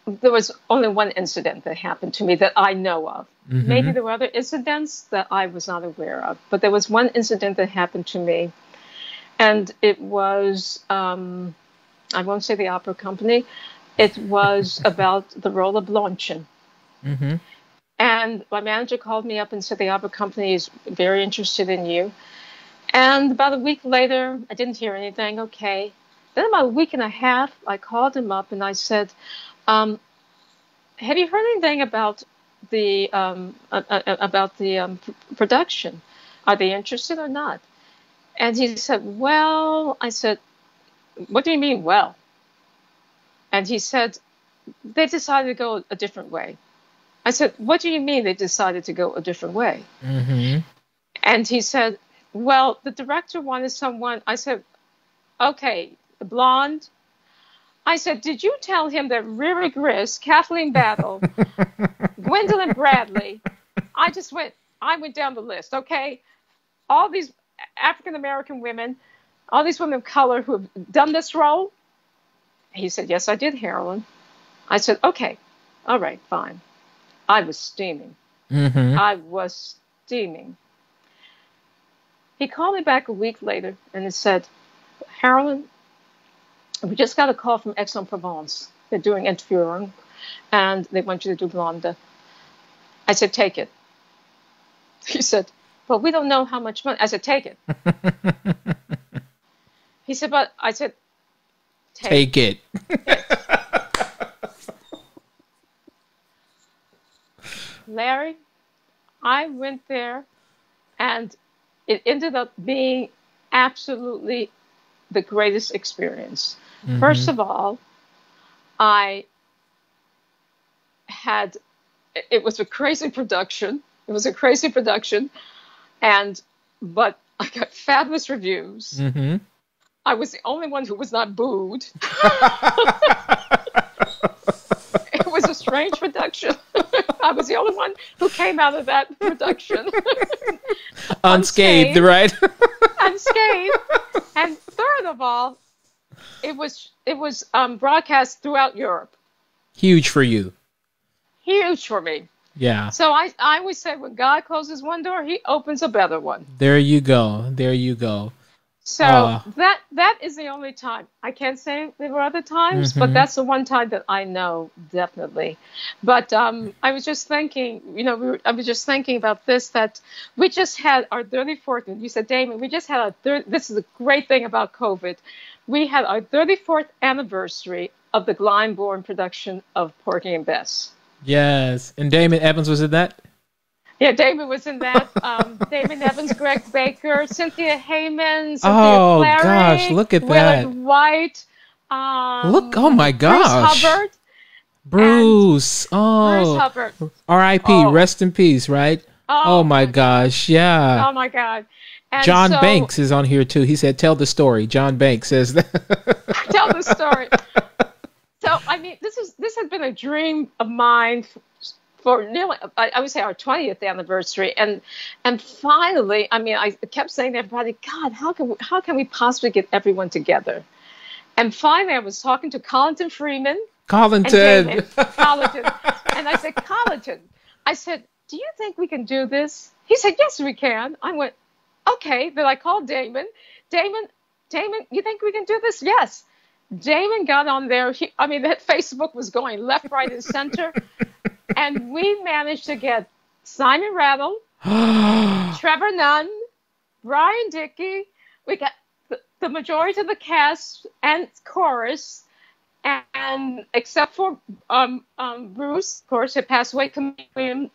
there was only one incident that happened to me that I know of. Maybe Mm-hmm. there were other incidents that I was not aware of, but there was one incident that happened to me, and it was, I won't say the opera company, it was about the role of Blondchen. Mm-hmm. And my manager called me up and said the opera company is very interested in you. And about a week later, I didn't hear anything. Okay. Then about a week and a half, I called him up and I said, um, "Have you heard anything about the production? Are they interested or not?" And he said, "Well," I said, "What do you mean, well?" And he said, "They decided to go a different way." I said, "What do you mean they decided to go a different way?" Mm-hmm. And he said, "Well, the director wanted someone." I said, "Okay, the blonde." I said, "Did you tell him that Riri Gris, Kathleen Battle, Gwendolyn Bradley?" I went down the list, okay? All these African American women, all these women of color who have done this role. He said, "Yes, I did, Harolyn." I said, "Okay, all right, fine." I was steaming. Mm-hmm. I was steaming. He called me back a week later and he said, "Harolyn, we just got a call from Aix-en-Provence. They're doing interviewing and they want you to do Blonde." I said, "Take it." He said, "But we don't know how much money." I said, "Take it." He said, "But," I said, "Take Take it. it." Larry, I went there and it ended up being absolutely the greatest experience. Mm-hmm. First of all, I had, it was a crazy production. It was a crazy production. But I got fabulous reviews. Mm-hmm. I was the only one who was not booed. It was a strange production. I was the only one who came out of that production Unscathed, unscathed, right? unscathed. And third of all, it was broadcast throughout Europe. Huge for you. Huge for me. Yeah. So I always say when God closes one door, he opens a better one. There you go. There you go. So that is the only time. I can't say there were other times, but Mm-hmm. that's the one time that I know definitely. But I was just thinking, I was just thinking about this, that we just had our 34th, and you said, Damon, we just had our this is the great thing about COVID. We had our 34th anniversary of the Glyndebourne production of Porgy and Bess. Yes. And Damon Evans was in that? Yeah, Damon was in that. Damon Evans, Greg Baker, Cynthia Hayman, Cynthia Oh Clary, gosh, look at that. Willard White, Look, oh my gosh. Bruce Hubbard. Bruce. Oh. Bruce Hubbard. R.I.P. Oh. Rest in peace, right? Oh my gosh. Yeah. Oh my God. And John Banks is on here too. He said, tell the story. John Banks says that. Tell the story. So, I mean, this has been a dream of mine for nearly, I would say, our 20th anniversary, and finally, I mean, I kept saying to everybody, God, how can we possibly get everyone together? And finally, I was talking to Collington Freeman. Collington. And I said, Collington, I said, do you think we can do this? He said, yes, we can. I went, okay. Then I called Damon. Damon, you think we can do this? Yes. Damon got on there. That Facebook was going left, right, and center. And we managed to get Simon Rattle, Trevor Nunn, Brian Dickey. We got the majority of the cast and chorus, and except for Bruce, of course, had passed away. Camellia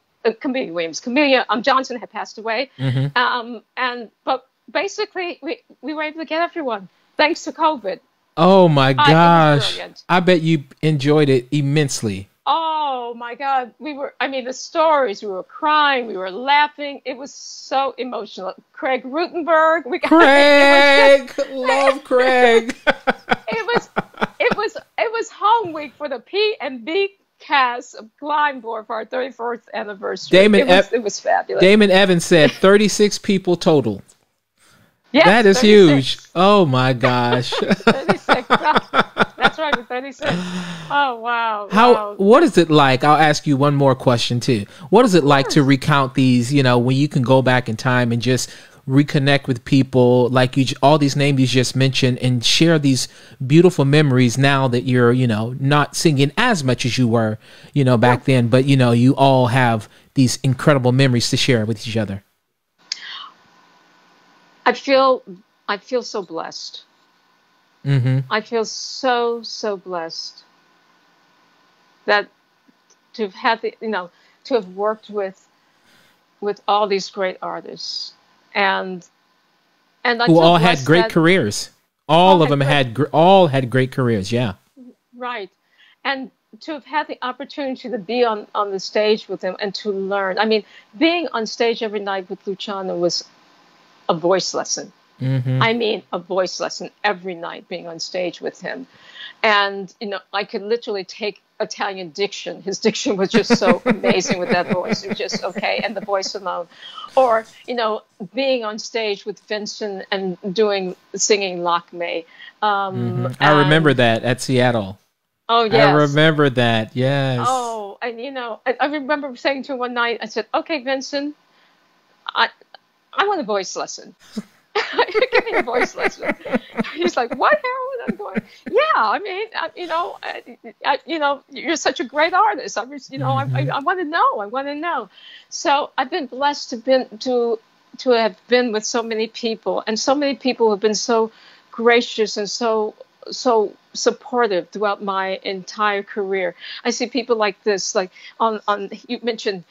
Johnson had passed away. Mm-hmm. But basically, we were able to get everyone thanks to COVID. Oh my gosh! I bet you enjoyed it immensely. Oh my God. The stories, we were crying, we were laughing. It was so emotional. Craig Rutenberg. Craig! Love Craig. It was home week for the P&B cast of Glyndebourne for our 34th anniversary. It was fabulous. Damon Evans said 36 people total. Yes, that is 36. huge. Oh my gosh. 36. That's right, with 36. Oh, wow. What is it like? I'll ask you one more question too. What is it like to recount these, when you can go back in time and just reconnect with people like all these names you just mentioned, and share these beautiful memories now that you're, not singing as much as you were, back then, but you all have these incredible memories to share with each other. I feel so blessed. Mm-hmm. I feel so blessed that to have had to have worked with all these great artists, and who all had great careers. All of them had great careers. Yeah, right. And to have had the opportunity to be on the stage with them and to learn. Being on stage every night with Luciano was a voice lesson. Mm-hmm. A voice lesson every night, being on stage with him. And, I could literally take Italian diction. His diction was just so amazing with that voice. It was just okay. And the voice alone. Or, being on stage with Vincent and singing Lakme. I remember that at Seattle. Oh, yes. I remember that. Yes. Oh, and, I remember saying to him one night, I said, okay, Vincent, I want a voice lesson. Give me a voice lesson. He's like, what, Harolyn? I'm going, yeah, you're such a great artist. I want to know. I want to know. So I've been blessed to have been with so many people, and so many people have been so gracious and so supportive throughout my entire career. I see people like this, like on you mentioned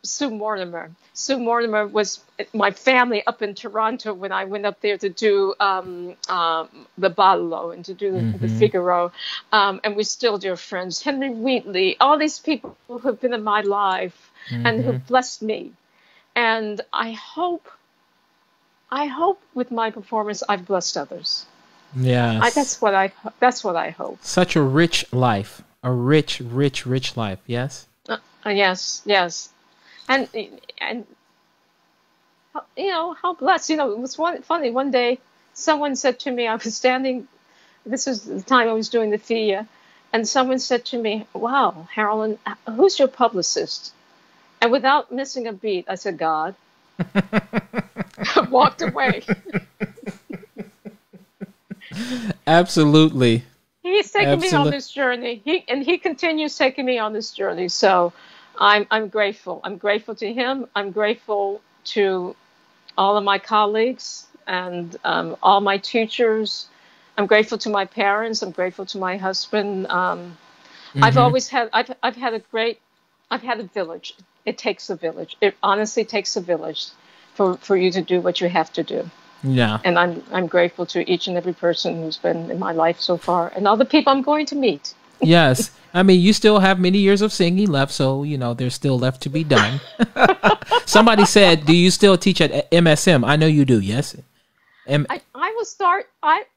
Sue Mortimer. Sue Mortimer was my family up in Toronto when I went up there to do the Ballo and to do the Figaro, and we're still dear friends. Henry Wheatley, all these people who have been in my life and who blessed me, and I hope with my performance I've blessed others. Yeah, that's what I hope. Such a rich life, a rich life. Yes. Yes, and how blessed. It was funny. One day, someone said to me, I was standing. This was the time I was doing the FIA, and someone said to me, "Wow, Harolyn, who's your publicist?" And without missing a beat, I said, God, walked away. Absolutely. He's taking me on this journey. He continues taking me on this journey. So I'm grateful. I'm grateful to him. I'm grateful to all of my colleagues and all my teachers. I'm grateful to my parents. I'm grateful to my husband. I've always had a village. It takes a village. It honestly takes a village for you to do what you have to do. Yeah. And I'm grateful to each and every person who's been in my life so far, and all the people I'm going to meet. Yes. I mean, you still have many years of singing left, so, there's still left to be done. Somebody said, do you still teach at MSM? I know you do, yes? I will start at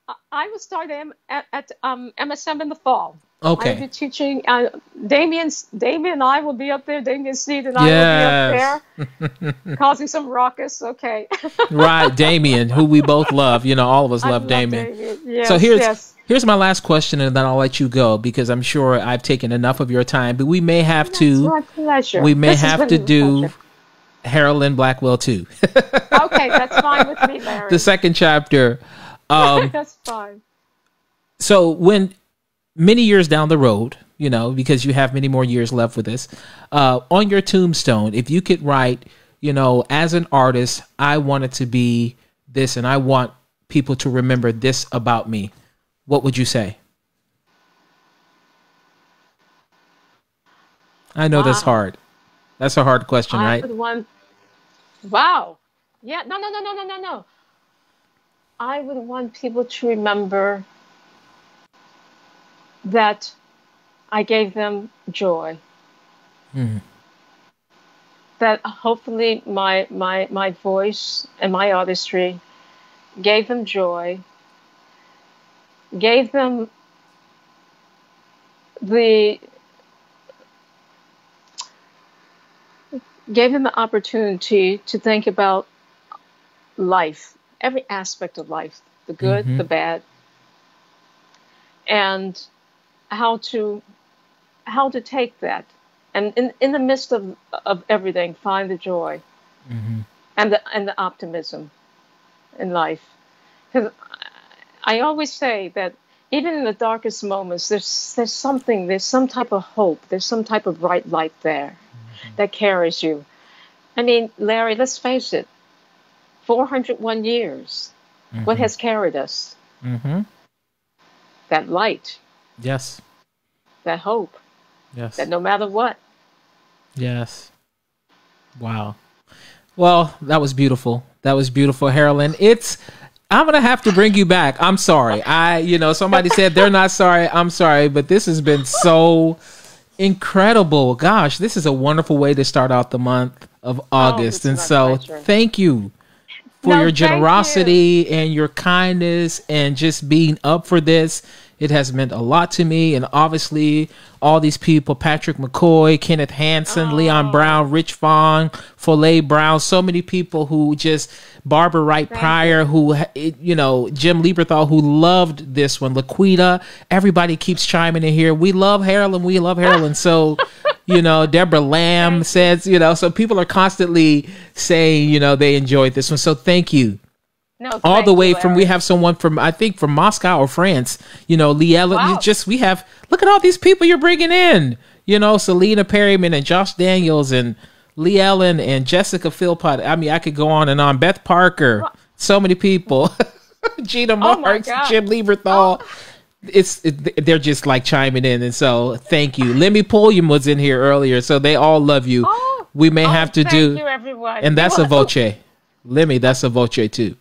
MSM in the fall. Okay. I will be teaching. Damien and I will be up there. Damien Sneed and I will be up there, causing some ruckus. Okay. Right, Damien, who we both love. All of us love Damien. Yes, so here's my last question, and then I'll let you go because I'm sure I've taken enough of your time. But we may have to. My pleasure. We may have to do Harolyn Blackwell too. Okay, that's fine with me, Larry. The second chapter. That's fine. So when many years down the road, because you have many more years left with this, on your tombstone, if you could write, as an artist, I want it to be this, and I want people to remember this about me, what would you say? I know that's hard. That's a hard question, right? Wow. Yeah. No. I would want people to remember that I gave them joy. That hopefully my voice and my artistry gave them joy, gave them the opportunity to think about life, every aspect of life, the good, the bad, and how to take that, and in the midst of everything, find the joy and the optimism in life. Because I always say that even in the darkest moments, there's some type of hope, there's some type of bright light there that carries you. I mean, Larry, let's face it, 401 years, what has carried us? That light. Yes. That hope. Yes. That no matter what. Yes. Wow. Well, that was beautiful. That was beautiful, Harolyn. I'm going to have to bring you back. I'm sorry. Somebody said they're not sorry. I'm sorry, but this has been so incredible. Gosh, this is a wonderful way to start out the month of August. And so thank you for your generosity and your kindness and just being up for this. It has meant a lot to me. And obviously all these people, Patrick McCoy, Kenneth Hansen, Leon Brown, Rich Fong, Foley Brown, so many people who just, Barbara Wright Pryor, who, Jim Lieberthal, who loved this one, Laquita, everybody keeps chiming in here. We love Harolyn. We love Harolyn. So, Deborah Lamb says, so people are constantly saying, they enjoyed this one. So thank you. No, all the way from, we have someone from, I think from Moscow or France, Lee Ellen. Wow. We have, look at all these people you're bringing in, Selena Perryman and Josh Daniels and Lee Ellen and Jessica Philpott. I mean, I could go on and on. Beth Parker, so many people, Gina Marks, Jim Lieberthal. They're just like chiming in. And so thank you. Lemmy Pulliam was in here earlier. So they all love you. We may have to do, you, everyone. And that's a voce. Lemmy, that's a voce too.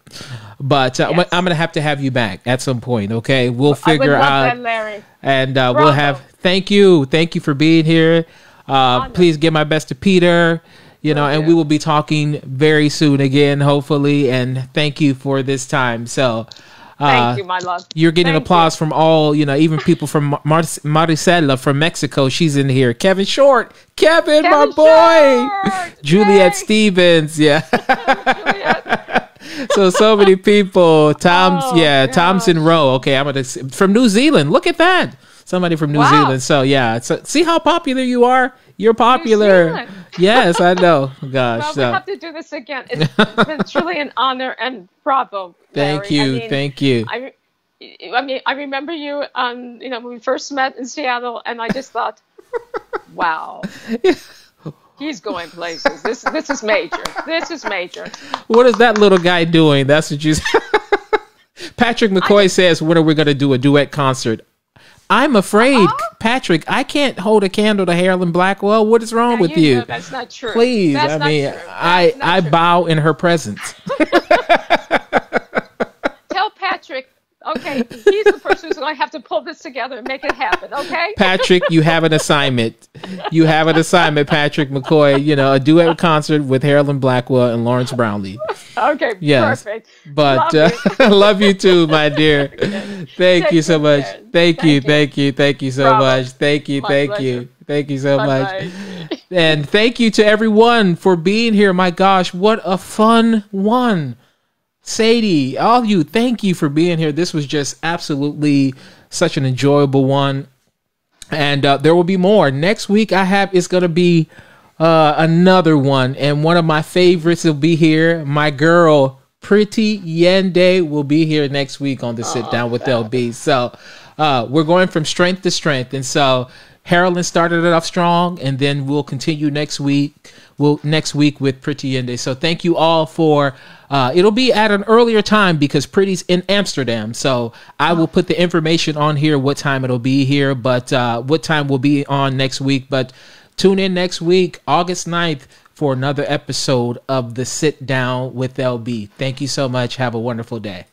But I'm going to have you back at some point, okay? We'll figure out. That, Larry. And we'll have, thank you for being here. Please give my best to Peter, and we will be talking very soon again, hopefully. And thank you for this time. So thank you, my love. You're getting applause from all, even people from Maricela from Mexico. She's in here. Kevin Short. Kevin, my boy. Short. Juliet Stevens. Yeah. so many people. Thompson Rowe. Okay, I'm from New Zealand. Look at that. Somebody from New Zealand. So yeah. So see how popular you are? You're popular. Yes, I know. Gosh. Well, so. we have to do this again. It's been truly an honor, and bravo, Larry. Thank you. Thank you. I remember you, when we first met in Seattle, and I just thought, wow, he's going places. This is major. This is major. What is that little guy doing? That's what you said. Patrick McCoy says, when are we going to do a duet concert? I'm afraid, Patrick, I can't hold a candle to Harolyn Blackwell. What is wrong with you? Know that's not true. Please, I bow in her presence. Tell Patrick, okay, he's the person who's going to have to pull this together and make it happen, okay? Patrick, you have an assignment. You have an assignment, Patrick McCoy, a duet concert with Harolyn Blackwell and Lawrence Brownlee. Okay, yes. Perfect. But love you too, my dear. Thank you so much. Thank you so much. Thank you so much. And thank you to everyone for being here. My gosh, what a fun one. Sadie, all of you, thank you for being here. This was just absolutely such an enjoyable one. And there will be more. Next week it's going to be another one. And one of my favorites will be here. My girl, Pretty Yende, will be here next week on the Sit Down with LB. So we're going from strength to strength. And so Harolyn started it off strong, and then we'll continue next week. Next week with Pretty Yende. So thank you all for. It'll be at an earlier time because Pretty's in Amsterdam. So I will put the information on here what time it'll be here, but what time will be on next week. But tune in next week, August 9th, for another episode of the Sit Down with LB. Thank you so much. Have a wonderful day.